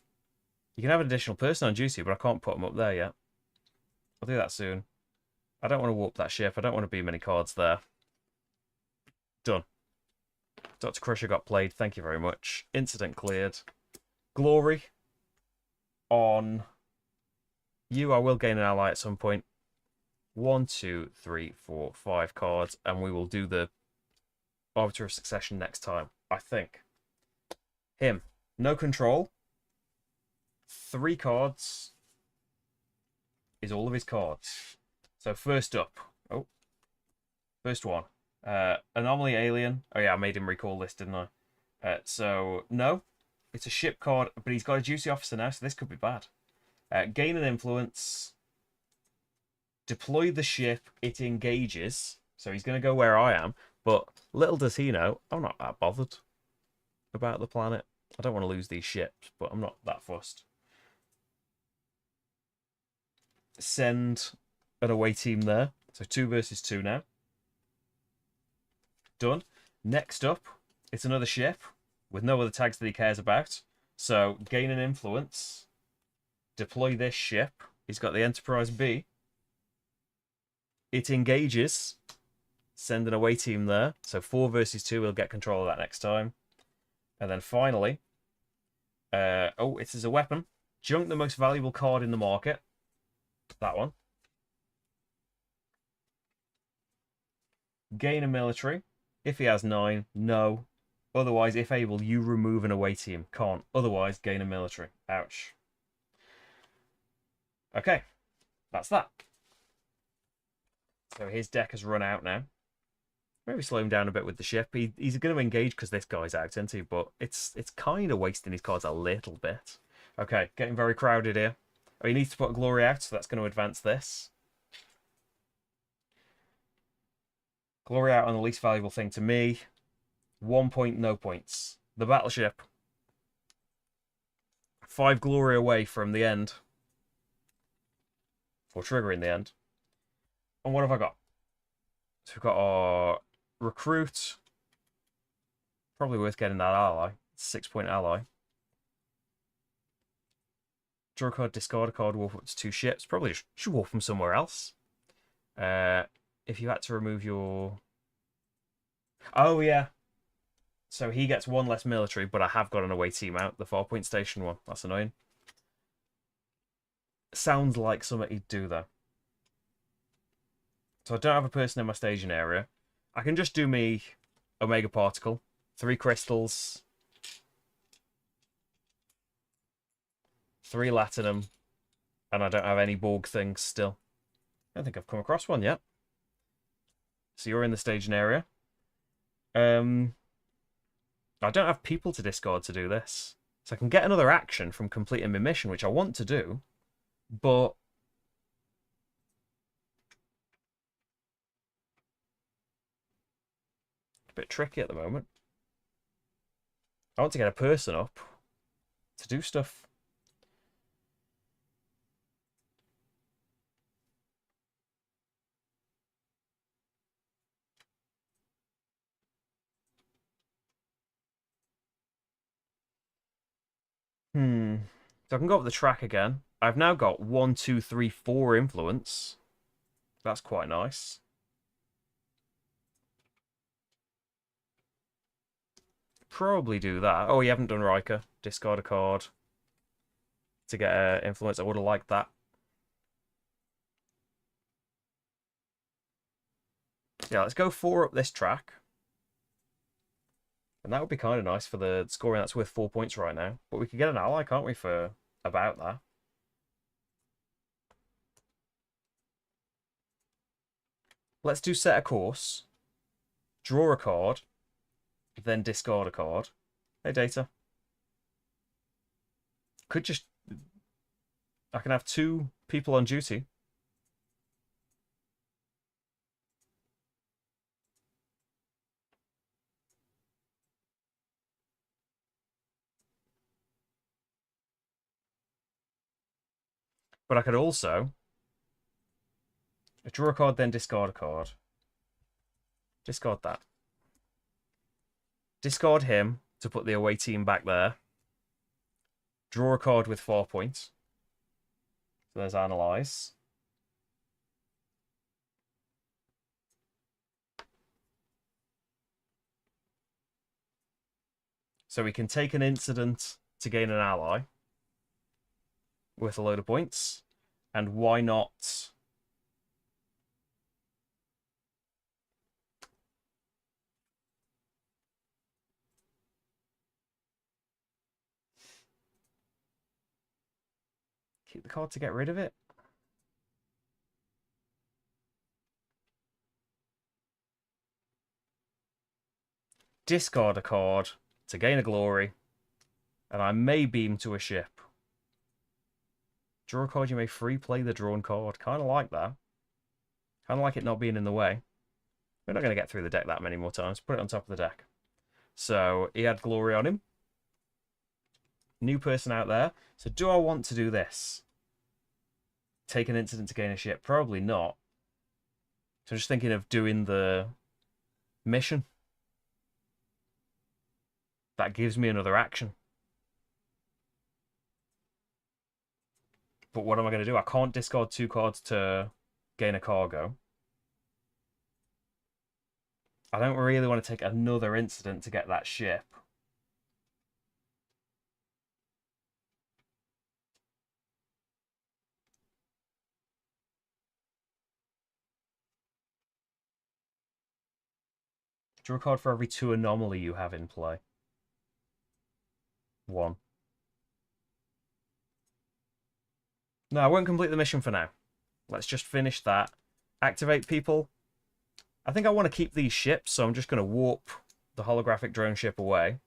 You can have an additional person on duty, but I can't put them up there yet. I'll do that soon. I don't want to warp that ship. I don't want to beam any cards there. Done. Dr. Crusher got played. Thank you very much. Incident cleared. Glory. On you, I will gain an ally at some point. 1, 2, 3, 4, 5 cards, and we will do the Arbiter of Succession next time, I think. Him. No control. 3 cards is all of his cards. So first up. Oh. First one. Anomaly Alien. Oh yeah, I made him recall this, didn't I? So, no. It's a ship card, but he's got a duty officer now, so this could be bad. Gain an influence. Deploy the ship. It engages. So he's going to go where I am. But little does he know, I'm not that bothered about the planet. I don't want to lose these ships, but I'm not that fussed. Send an away team there. So 2 versus 2 now. Done. Next up, it's another ship with no other tags that he cares about. So gain an influence. Deploy this ship. He's got the Enterprise B. It engages. Send an away team there. So 4 versus 2, we'll get control of that next time. And then finally, oh, it is a weapon. Junk the most valuable card in the market. That one. Gain a military. If he has 9, no. Otherwise, if able, you remove an away team. Can't. Otherwise, gain a military. Ouch. Okay. That's that. So his deck has run out now. Maybe slow him down a bit with the ship. He's going to engage because this guy's out, isn't he? But it's kind of wasting his cards a little bit. Okay, getting very crowded here. Oh, he needs to put a glory out, so that's going to advance this. Glory out on the least valuable thing to me. 1 point, no points. The battleship. 5 glory away from the end. Or triggering the end. And what have I got? So we've got our recruit. Probably worth getting that ally. 6-point ally. Draw a card, discard a card, warp up to 2 ships. Probably should warp them somewhere else. If you had to remove your... Oh, yeah. So he gets 1 less military, but I have got an away team out. The 4-point station one. That's annoying. Sounds like something he'd do, though. So I don't have a person in my staging area. I can just do me Omega Particle. 3 crystals. 3 Latinum. And I don't have any Borg things still. I don't think I've come across one yet. So you're in the staging area. I don't have people to discard to do this. So I can get another action from completing my mission, which I want to do. But... a bit tricky at the moment. I want to get a person up to do stuff. So I can go up the track again. I've now got 1, 2, 3, 4 influence. That's quite nice. Probably do that. Oh, you haven't done Riker. Discard a card to get influence. I would have liked that. Yeah, let's go 4 up this track. And that would be kind of nice for the scoring. That's worth 4 points right now. But we could get an ally, can't we, for about that? Let's do set a course. Draw a card. Then discard a card. Hey, Data. Could just... I can have 2 people on duty. But I could also draw a card, then discard a card. Discard that. Discard him to put the away team back there. Draw a card with 4 points. So there's Analyze. So we can take an incident to gain an ally with a load of points. And why not... keep the card to get rid of it? Discard a card to gain a glory. And I may beam to a ship. Draw a card, you may free play the drawn card. Kind of like that. Kind of like it not being in the way. We're not going to get through the deck that many more times. Put it on top of the deck. So he had glory on him. New person out there. So do I want to do this? Take an incident to gain a ship? Probably not. So I'm just thinking of doing the mission. That gives me another action. But what am I going to do? I can't discard 2 cards to gain a cargo. I don't really want to take another incident to get that ship. Draw a card for every 2 anomaly you have in play. 1. No, I won't complete the mission for now. Let's just finish that. activate people. I think I want to keep these ships, so I'm just going to warp the holographic drone ship away.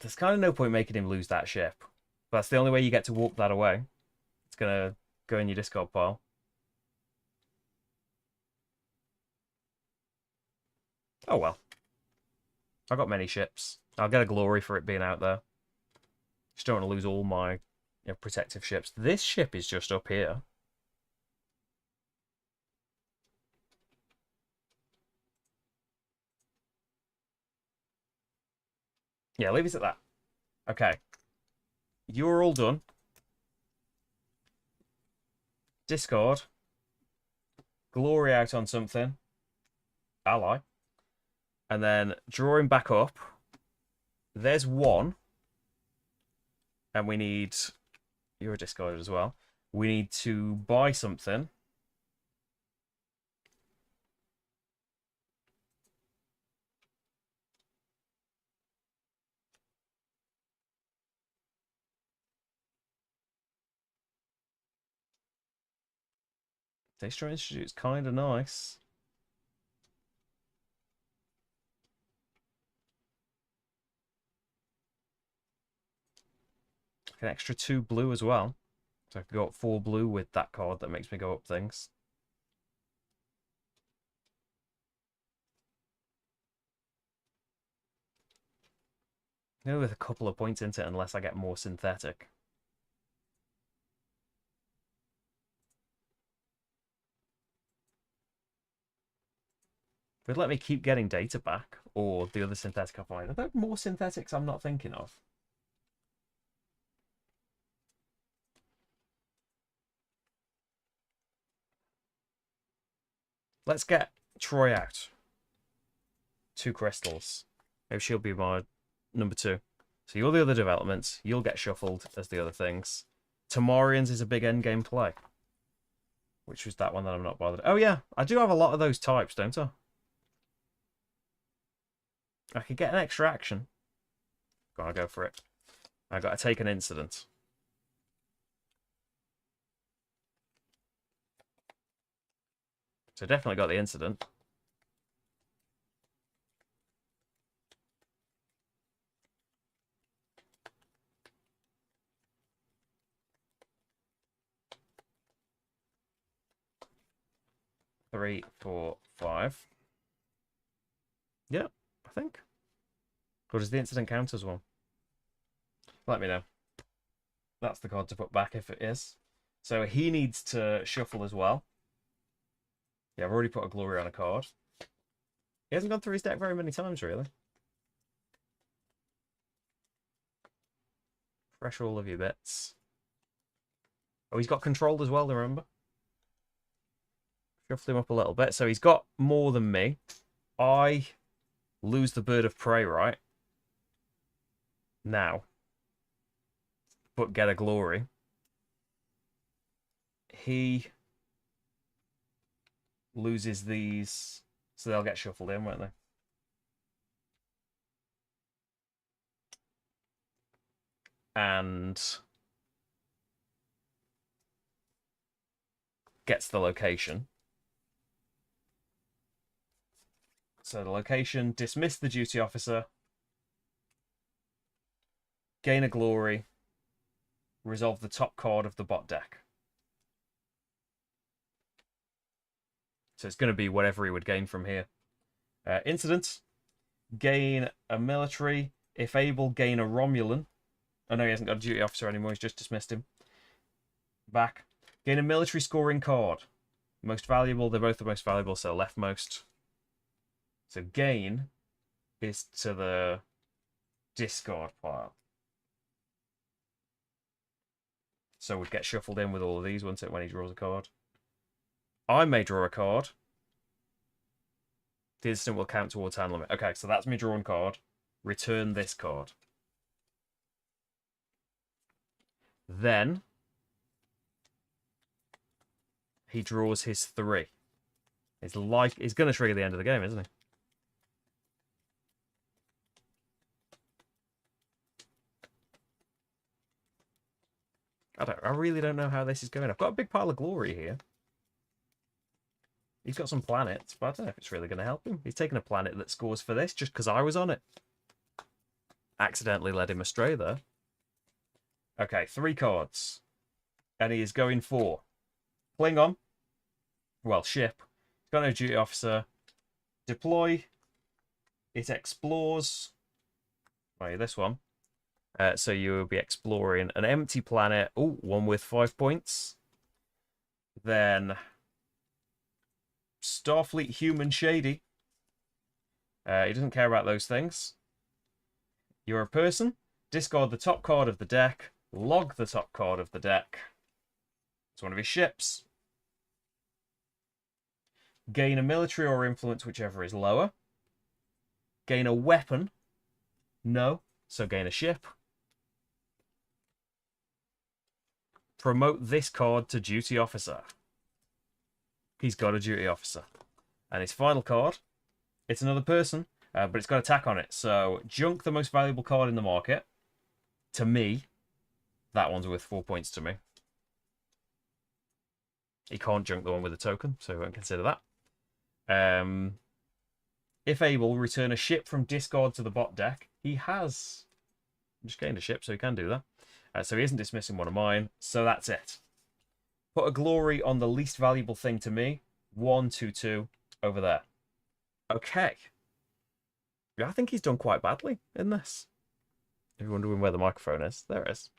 There's kind of no point making him lose that ship. But that's the only way you get to warp that away. It's going to go in your discard pile. Oh well. I've got many ships. I'll get a glory for it being out there. Just don't want to lose all my protective ships. This ship is just up here. Yeah, leave it at that. Okay. You're all done. Discard. Glory out on something. Ally. And then draw him back up. There's one. And we need... You're discarded as well. We need to buy something. Destroy Institute's kind of nice. An extra 2 blue as well. So I can go up 4 blue with that card that makes me go up things. Maybe with a couple of points into it unless I get more synthetic. Would let me keep getting data back, or the other synthetic I find. Are there more synthetics I'm not thinking of? Let's get Troy out. 2 crystals. Maybe she'll be my number 2. So you're the other developments. You'll get shuffled as the other things. Tamarians is a big endgame play. Which was that one that I'm not bothered. Oh yeah, I do have a lot of those types, don't I? I could get an extra action. Gotta go for it. I gotta take an incident. So definitely got the incident. Three, 4, 5. Yeah, I think. Or does the incident count as one? Let me know. That's the card to put back if it is. So he needs to shuffle as well. Yeah, I've already put a glory on a card. He hasn't gone through his deck very many times, really. Fresh all of your bits. Oh, he's got controlled as well, remember? Shuffle him up a little bit. So he's got more than me. I lose the bird of prey, right? Now. But get a glory. He loses these. So they'll get shuffled in, won't they? And gets the location. So the location, dismiss the duty officer, gain a glory, resolve the top card of the bot deck. So it's going to be whatever he would gain from here. Incident, gain a military, if able, gain a Romulan. Oh no, he hasn't got a duty officer anymore, he's just dismissed him. Back. Gain a military scoring card. Most valuable, they're both the most valuable, so leftmost. So gain is to the discard pile. So would get shuffled in with all of these, wouldn't it, when he draws a card? I may draw a card. The instant will count towards hand limit. Okay, so that's me drawn card. Return this card. Then he draws his 3. He's going to trigger the end of the game, isn't he? I really don't know how this is going. I've got a big pile of glory here. He's got some planets, but I don't know if it's really going to help him. He's taking a planet that scores for this just because I was on it. Accidentally led him astray there. Okay, 3 cards. And he is going for Klingon. Well, ship. He's got no duty officer. Deploy. It explores. Oh, this one. So you will be exploring an empty planet. Oh, one with 5 points. Then Starfleet Human Shady. He doesn't care about those things. You're a person. Discard the top card of the deck. Log the top card of the deck. It's one of his ships. Gain a military or influence, whichever is lower. Gain a weapon. No. So gain a ship. Promote this card to duty officer. He's got a duty officer. And his final card, it's another person, but it's got attack on it. So junk the most valuable card in the market. To me, that one's worth 4 points to me. He can't junk the one with a token, so we won't consider that. If able, return a ship from discard to the bot deck. He has just gained a ship, so he can do that. So he isn't dismissing one of mine, so that's it. Put a glory on the least valuable thing to me. 1, 2, 2 over there. Okay. Yeah, I think he's done quite badly in this. If you're wondering where the microphone is, there it is.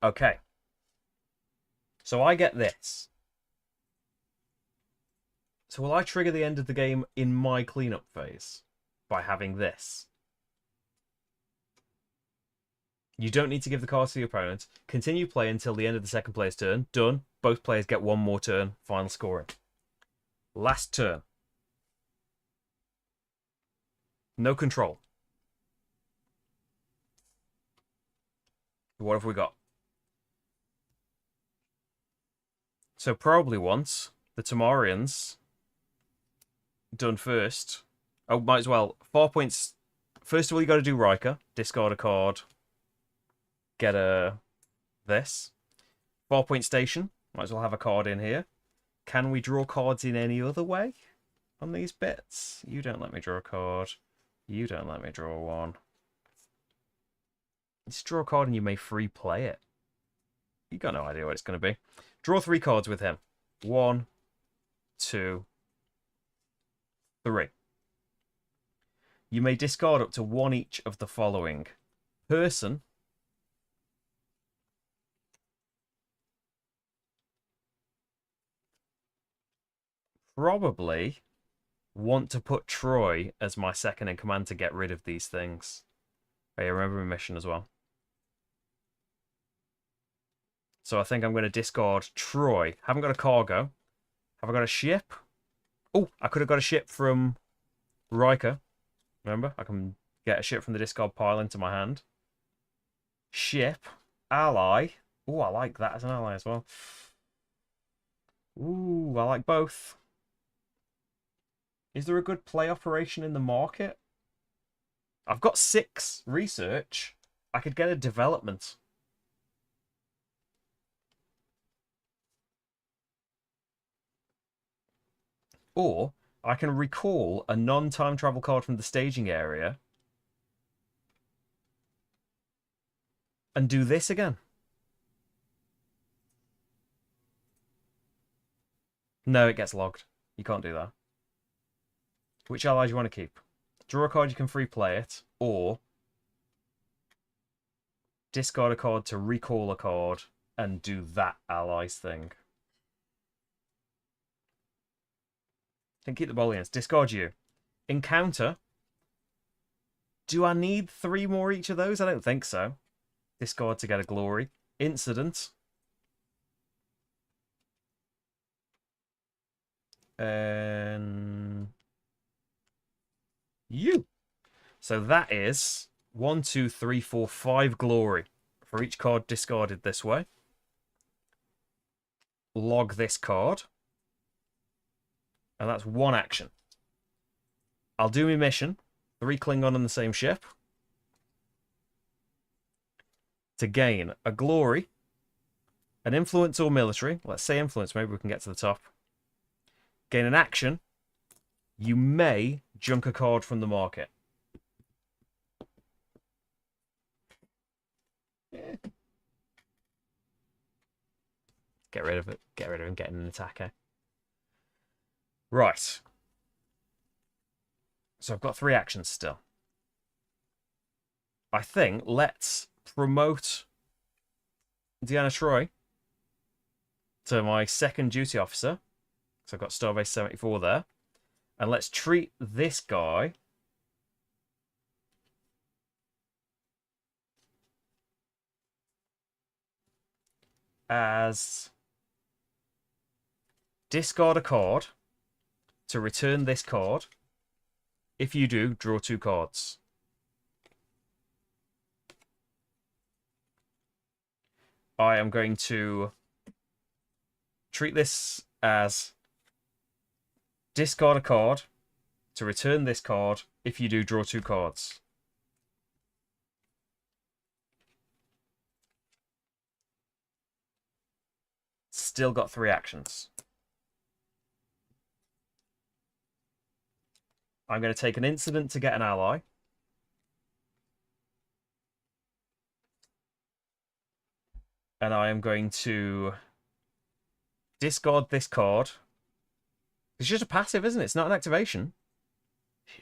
Okay. So I get this. So will I trigger the end of the game in my cleanup phase by having this? You don't need to give the cards to the opponent. Continue play until the end of the second player's turn. Done. Both players get one more turn. Final scoring. Last turn. No control. What have we got? So probably once the Tamarians done first. Oh, might as well. 4 points. First of all, you got to do Riker. Discard a card. Get a this 4-point station. Might as well have a card in here. Can we draw cards in any other way on these bits? You don't let me draw a card. You don't let me draw one. Just draw a card and you may free play it. You got no idea what it's going to be. Draw 3 cards with him. 1, 2, 3. You may discard up to 1 each of the following. Person. Probably want to put Troy as my second in command to get rid of these things. Oh, yeah, remember my mission as well. So I think I'm going to discard Troy. Haven't got a cargo. Have I got a ship? Oh, I could have got a ship from Riker. Remember? I can get a ship from the discard pile into my hand. Ship. Ally. Oh, I like that as an ally as well. Ooh, I like both. Is there a good play operation in the market? I've got 6 research. I could get a development. Or I can recall a non-time travel card from the staging area and do this again. No, it gets logged. You can't do that. Which ally do you want to keep? Draw a card, you can free play it, or discard a card to recall a card and do that ally's thing. Then keep the Bolians. Discard you. Encounter. Do I need 3 more each of those? I don't think so. Discard to get a glory. Incident. And you. So that is 1, 2, 3, 4, 5 glory for each card discarded this way. Log this card. And that's 1 action. I'll do my mission. 3 Klingon on the same ship. to gain a glory, an influence or military. Let's say influence, maybe we can get to the top. Gain an action. You may junk a card from the market. Yeah. Get rid of it. Get rid of him getting an attacker. Right. So I've got 3 actions still. I think let's promote Deanna Troy to my 2nd duty officer. So I've got Starbase 74 there. And let's treat this guy as discard a card to return this card. If you do, draw 2 cards. I am going to treat this as discard a card to return this card. If you do, draw 2 cards. Still got 3 actions. I'm going to take an incident to get an ally. And I am going to discard this card. It's just a passive, isn't it? It's not an activation.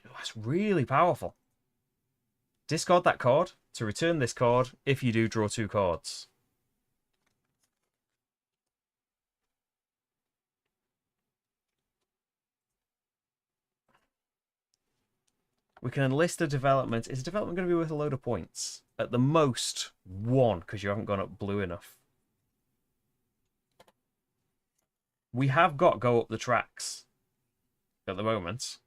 That's really powerful. Discard that card to return this card. If you do, draw 2 cards. We can enlist a development. Is a development going to be worth a load of points? At the most, 1, because you haven't gone up blue enough. We have got go up the tracks at the moment.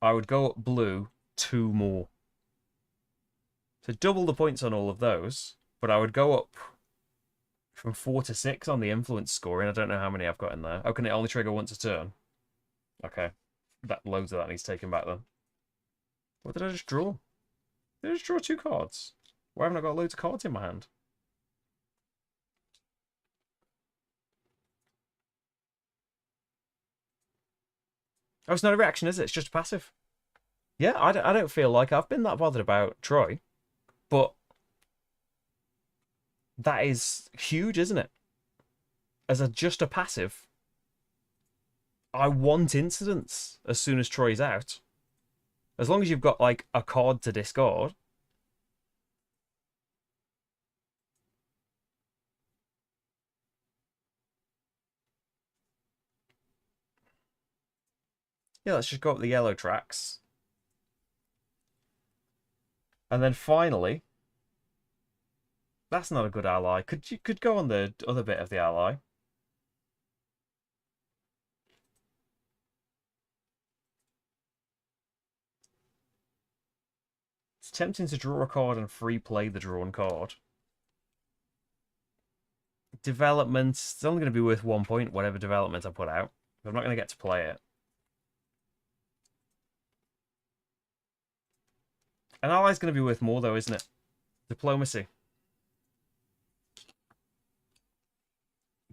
I would go up blue 2 more. So double the points on all of those, but I would go up from 4 to 6 on the influence scoring. I don't know how many I've got in there. Oh, can it only trigger once a turn? Okay. That loads of that needs taken back then. What did I just draw? Did I just draw 2 cards? Why haven't I got loads of cards in my hand? Oh, it's not a reaction, is it? It's just a passive. Yeah, I don't feel like I've been that bothered about Troy, but that is huge, isn't it? As just a passive, I want incidents as soon as Troy's out. As long as you've got, like, a card to discard. Yeah, let's just go up the yellow tracks. And then finally, that's not a good ally. Could go on the other bit of the ally. It's tempting to draw a card and free play the drawn card. Development, it's only going to be worth 1 point, whatever development I put out. I'm not going to get to play it. An ally's going to be worth more, though, isn't it? Diplomacy.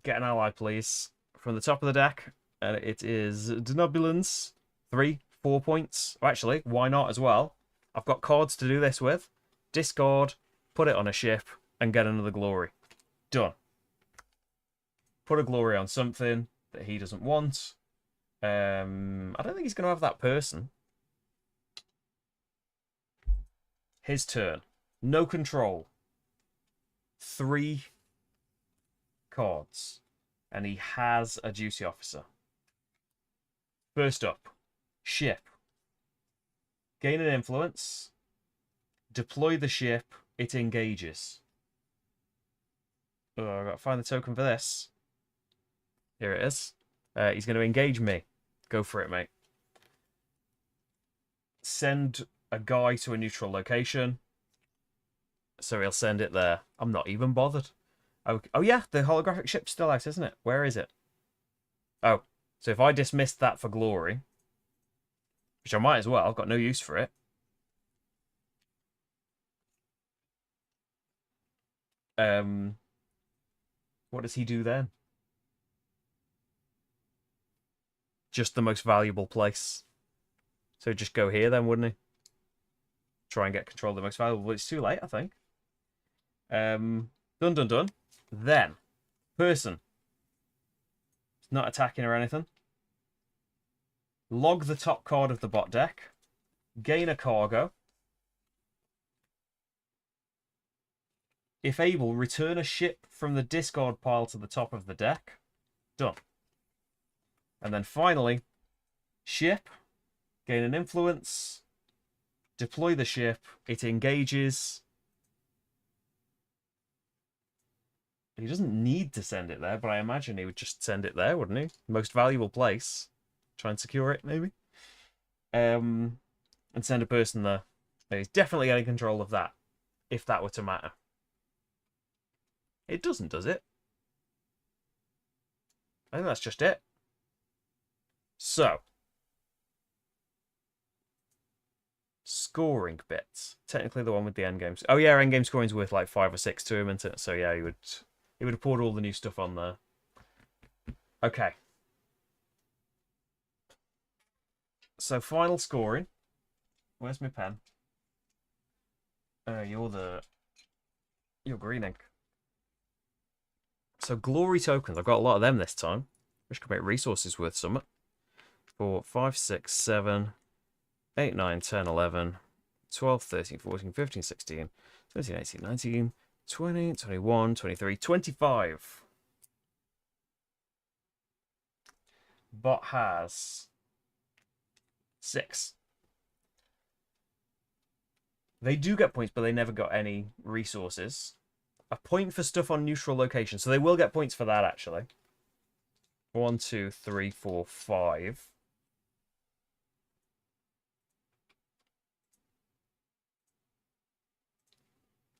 Get an ally, please. From the top of the deck. And it is Denobulans. 3, 4 points. Oh, actually, why not as well? I've got cards to do this with. Discard, put it on a ship, and get another glory. Done. Put a glory on something that he doesn't want. I don't think he's going to have that person. His turn. No control. 3 cards. And he has a duty officer. First up, ship. Gain an influence. Deploy the ship. It engages. Oh, I've got to find the token for this. Here it is. He's going to engage me. Go for it, mate. Send a guy to a neutral location. So he'll send it there. I'm not even bothered. Oh yeah, the holographic ship's still out, isn't it? Where is it? Oh, so if I dismissed that for glory, which I might as well, I've got no use for it. Um, what does he do then? Just the most valuable place. So just go here then, wouldn't he? Try and get control of the most valuable. It's too late, I think. Done, done, done. Then, person. It's not attacking or anything. Log the top card of the bot deck. Gain a cargo. If able, return a ship from the discard pile to the top of the deck. Done. And then finally, ship. Gain an influence. Deploy the ship. It engages. He doesn't need to send it there, but I imagine he would just send it there, wouldn't he? Most valuable place. Try and secure it, maybe. And send a person there. He's definitely getting control of that, if that were to matter. It doesn't, does it? I think that's just it. So, scoring bits. Technically the one with the endgame. Oh yeah, endgame scoring's worth like 5 or 6 to him, isn't it? So yeah, he would have poured all the new stuff on there. Okay. So final scoring. Where's my pen? You're green ink. So glory tokens. I've got a lot of them this time. Which could make resources worth something. 4, 5, 6, 7, 8, 9, 10, 11, 12, 13, 14, 15, 16, 17, 18, 19, 20, 21, 23, 25. Bot has 6. They do get points, but they never got any resources. A point for stuff on neutral location. So they will get points for that, actually. 1, 2, 3, 4, 5.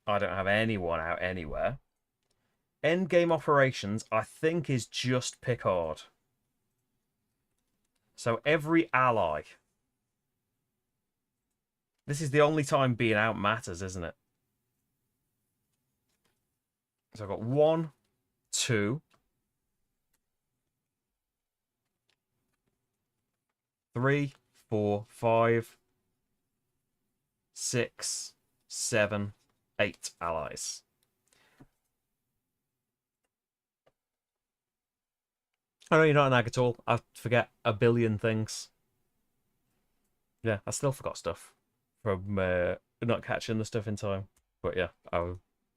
I don't have anyone out anywhere. Endgame operations, I think, is just Picard. So every ally. This is the only time being out matters, isn't it? So I've got 1, 2, 3, 4, 5, 6, 7, 8 allies. I know you're not an ag at all. I forget a billion things. Yeah, I still forgot stuff from not catching the stuff in time. But yeah, I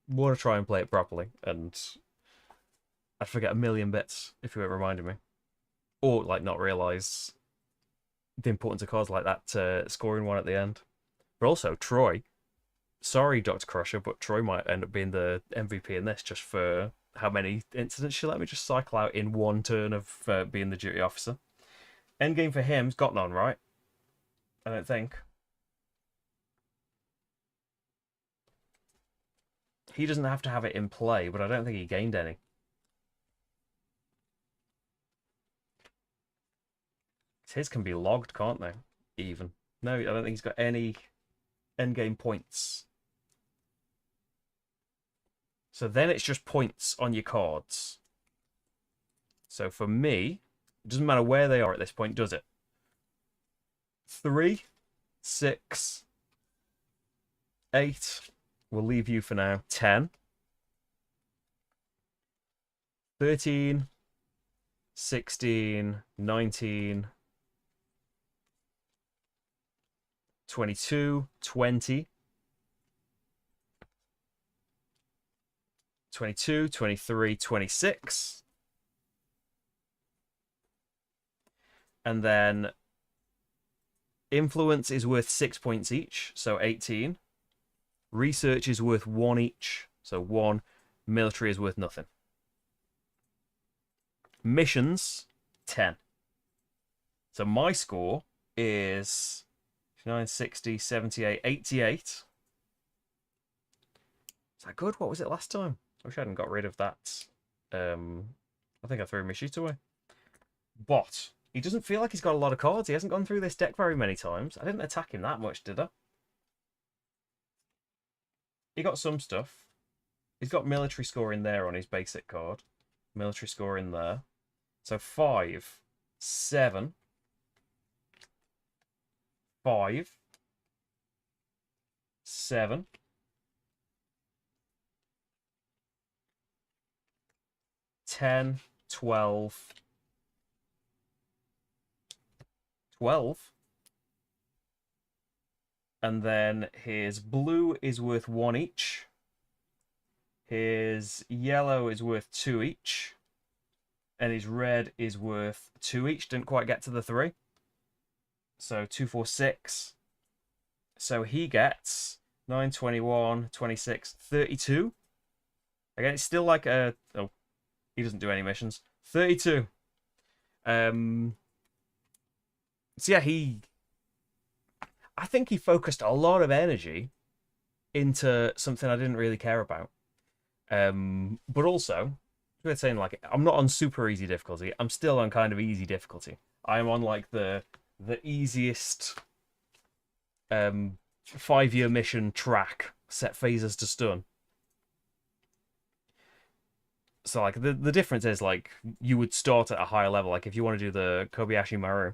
want to try and play it properly, and I'd forget a million bits if you weren't reminding me. Or, like, not realise the importance of cards like that scoring one at the end. But also, Troy. Sorry, Dr. Crusher, but Troy might end up being the MVP in this just for how many incidents she let me just cycle out in one turn of being the duty officer. Endgame for him's got none, right? I don't think. He doesn't have to have it in play, but I don't think he gained any. His can be logged, can't they? Even. No, I don't think he's got any endgame points. So then it's just points on your cards. So for me, it doesn't matter where they are at this point, does it? 3, 6, 8. We'll leave you for now. 10. 13. 16. 19. 22. 20. 22, 23, 26. And then influence is worth 6 points each, so 18. Research is worth 1 each, so 1. Military is worth nothing. Missions, 10. So my score is 59, 60, 78, 88. Is that good? What was it last time? I wish I hadn't got rid of that. I think I threw my sheet away. But he doesn't feel like he's got a lot of cards. He hasn't gone through this deck very many times. I didn't attack him that much, did I? He got some stuff. He's got military score in there on his basic card. Military score in there. So 5, 7, 5, 7, 10, 12, 12. And then his blue is worth 1 each. His yellow is worth 2 each. And his red is worth 2 each. Didn't quite get to the 3. So 2, 4, 6. So he gets 9, 21, 26, 32. Again, it's still like a... Oh, he doesn't do any missions. 32. So yeah, I think he focused a lot of energy into something I didn't really care about. But also, we're saying like I'm not on super easy difficulty. I'm still on kind of easy difficulty. I'm on like the easiest 5-year mission track. Set phasers to stun. So like the difference is like you would start at a higher level. Like if you want to do the Kobayashi Maru,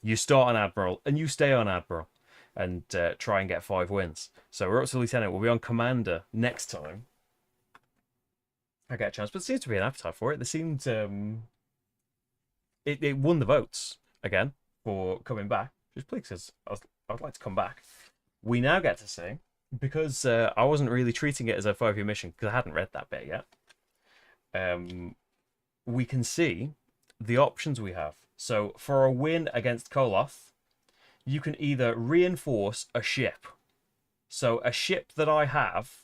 you start on Admiral and you stay on Admiral and try and get 5 wins. So we're up to Lieutenant. We'll be on Commander next time. I get a chance, but there seems to be an appetite for it. There seemed it won the votes again for coming back, which is pleased because I'd like to come back. We now get to see, because I wasn't really treating it as a 5-year mission because I hadn't read that bit yet. We can see the options we have. So for a win against Koloth, you can either reinforce a ship. So a ship that I have,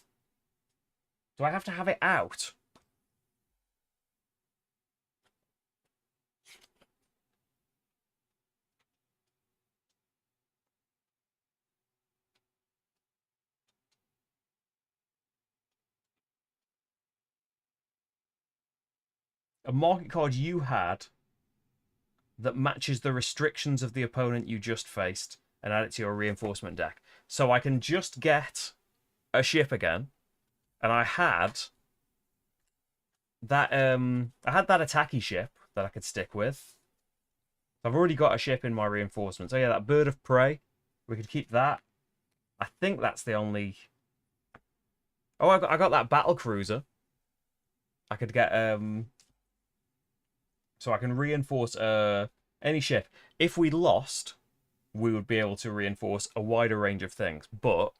do I have to have it out? A market card you had that matches the restrictions of the opponent you just faced and add it to your reinforcement deck. So I can just get a ship again, and I had that attacky ship that I could stick with. I've already got a ship in my reinforcement. So yeah, that bird of prey, we could keep that. I think that's the only... Oh, I got that battle cruiser. I could get so I can reinforce any ship. If we lost, we would be able to reinforce a wider range of things, but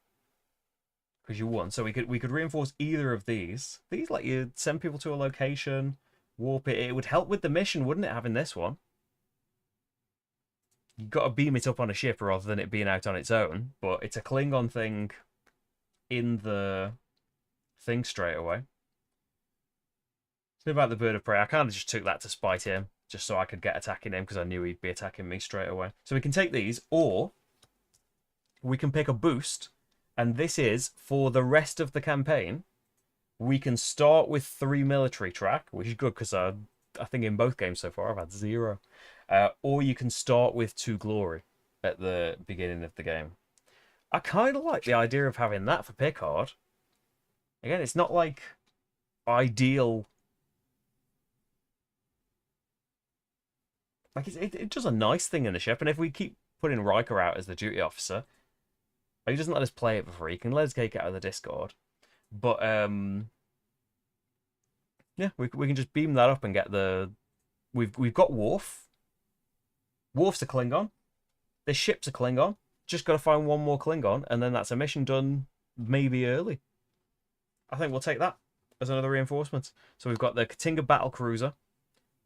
because you won, so we could reinforce either of these. These let you send people to a location, warp it. It would help with the mission, wouldn't it, having this one? You've got to beam it up on a ship rather than it being out on its own, but it's a Klingon thing in the thing straight away. About the bird of prey, I kind of just took that to spite him, just so I could get attacking him because I knew he'd be attacking me straight away. So we can take these, or we can pick a boost, and this is for the rest of the campaign. We can start with 3 military track, which is good because I think in both games so far I've had 0. Or you can start with 2 glory at the beginning of the game. I kind of like the idea of having that for Picard. Again, it's not like ideal. Like it does a nice thing in the ship, and if we keep putting Riker out as the duty officer, he doesn't let us play it for free. He can let us take it out of the Discord, but yeah, we can just beam that up and get the. We've got Worf. Worf's a Klingon. This ship's a Klingon. Just got to find one more Klingon, and then that's a mission done. Maybe early. I think we'll take that as another reinforcement. So we've got the Katinga battle cruiser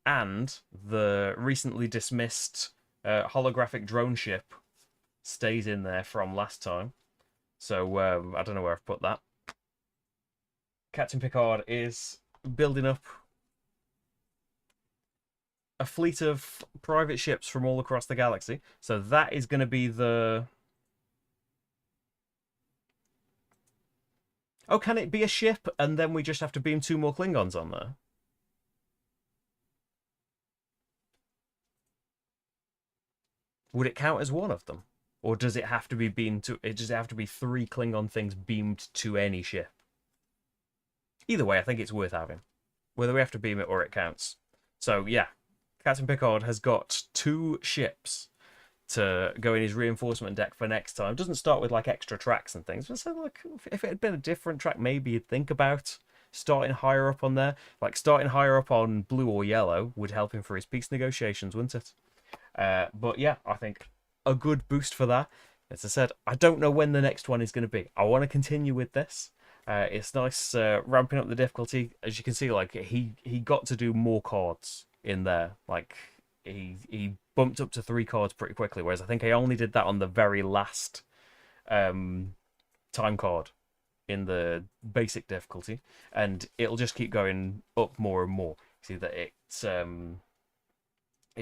and the recently dismissed holographic drone ship stays in there from last time. So I don't know where I've put that. Captain Picard is building up a fleet of private ships from all across the galaxy. So that is going to be the... Oh, can it be a ship and then we just have to beam 2 more Klingons on there? Would it count as one of them? Or does it have to be beamed to... Does it have to be 3 Klingon things beamed to any ship? Either way, I think it's worth having. Whether we have to beam it or it counts. So, yeah, Captain Picard has got 2 ships to go in his reinforcement deck for next time. Doesn't start with like extra tracks and things. But so like if it had been a different track, maybe you'd think about starting higher up on there. Like starting higher up on blue or yellow would help him for his peace negotiations, wouldn't it? But yeah, I think a good boost for that. As I said, I don't know when the next one is going to be. I want to continue with this. It's nice ramping up the difficulty. As you can see, like he got to do more cards in there. Like he bumped up to 3 cards pretty quickly, whereas I think I only did that on the very last time card in the basic difficulty, and it'll just keep going up more and more. See that it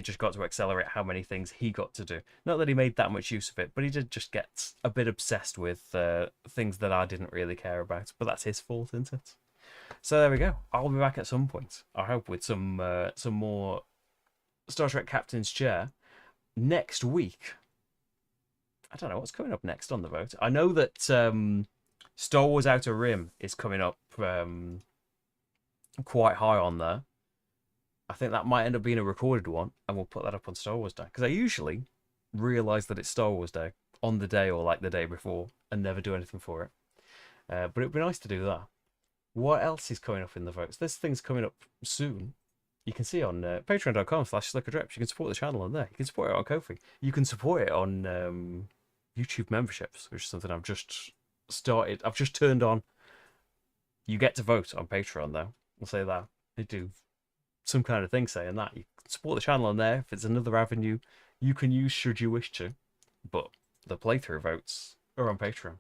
just got to accelerate how many things he got to do. Not that he made that much use of it, but he did just get a bit obsessed with things that I didn't really care about. But that's his fault, isn't it? So there we go. I'll be back at some point, I hope, with some more Star Trek Captain's Chair next week. I don't know what's coming up next on the vote. I know that Star Wars Outer Rim is coming up quite high on there. I think that might end up being a recorded one, and we'll put that up on Star Wars Day. Because I usually realise that it's Star Wars Day on the day or like the day before and never do anything for it. But it'd be nice to do that. What else is coming up in the votes? There's things coming up soon. You can see on patreon.com/slickerdrips. You can support the channel on there. You can support it on Ko-fi. You can support it on YouTube memberships, which is something I've just started. I've just turned on. You get to vote on Patreon, though. I'll say that. They do some kind of thing saying that. You can support the channel on there if it's another avenue you can use should you wish to. But the playthrough votes are on Patreon.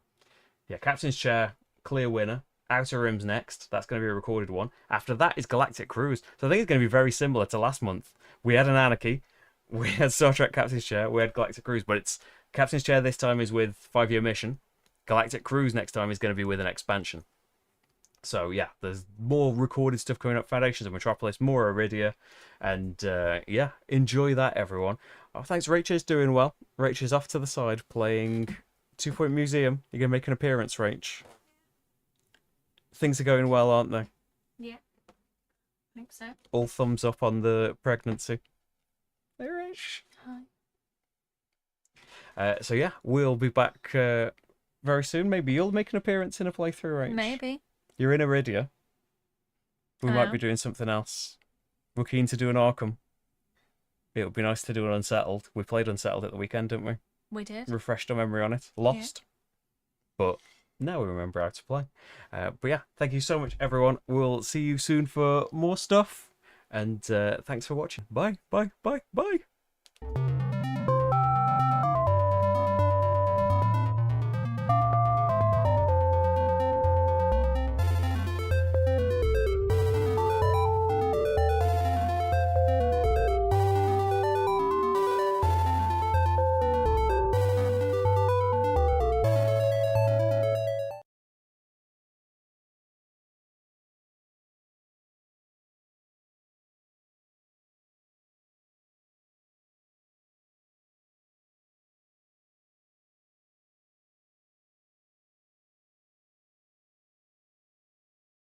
Yeah, Captain's Chair, clear winner. Outer Rim's next. That's going to be a recorded one. After that is Galactic Cruise. So I think it's going to be very similar to last month. We had an Anarchy. We had Star Trek Captain's Chair. We had Galactic Cruise. But it's Captain's Chair this time is with 5-year mission. Galactic Cruise next time is going to be with an expansion. So yeah, there's more recorded stuff coming up. Foundations of Metropolis, more Iridia. And yeah, enjoy that, everyone. Oh, thanks. Rachel's doing well. Rachel's off to the side playing 2 Point Museum. You're going to make an appearance, Rach. Things are going well, aren't they? Yeah, I think so. All thumbs up on the pregnancy. Hey, Rach. Hi. So yeah, we'll be back very soon. Maybe you'll make an appearance in a playthrough, Rach. Maybe. You're in Iridia. We I might am. be doing something else. We're keen to do an Arkham. It would be nice to do an Unsettled. We played Unsettled at the weekend, didn't we? We did. Refreshed our memory on it. Lost. But now we remember how to play. But yeah, thank you so much, everyone. We'll see you soon for more stuff. And thanks for watching. Bye, bye, bye, bye.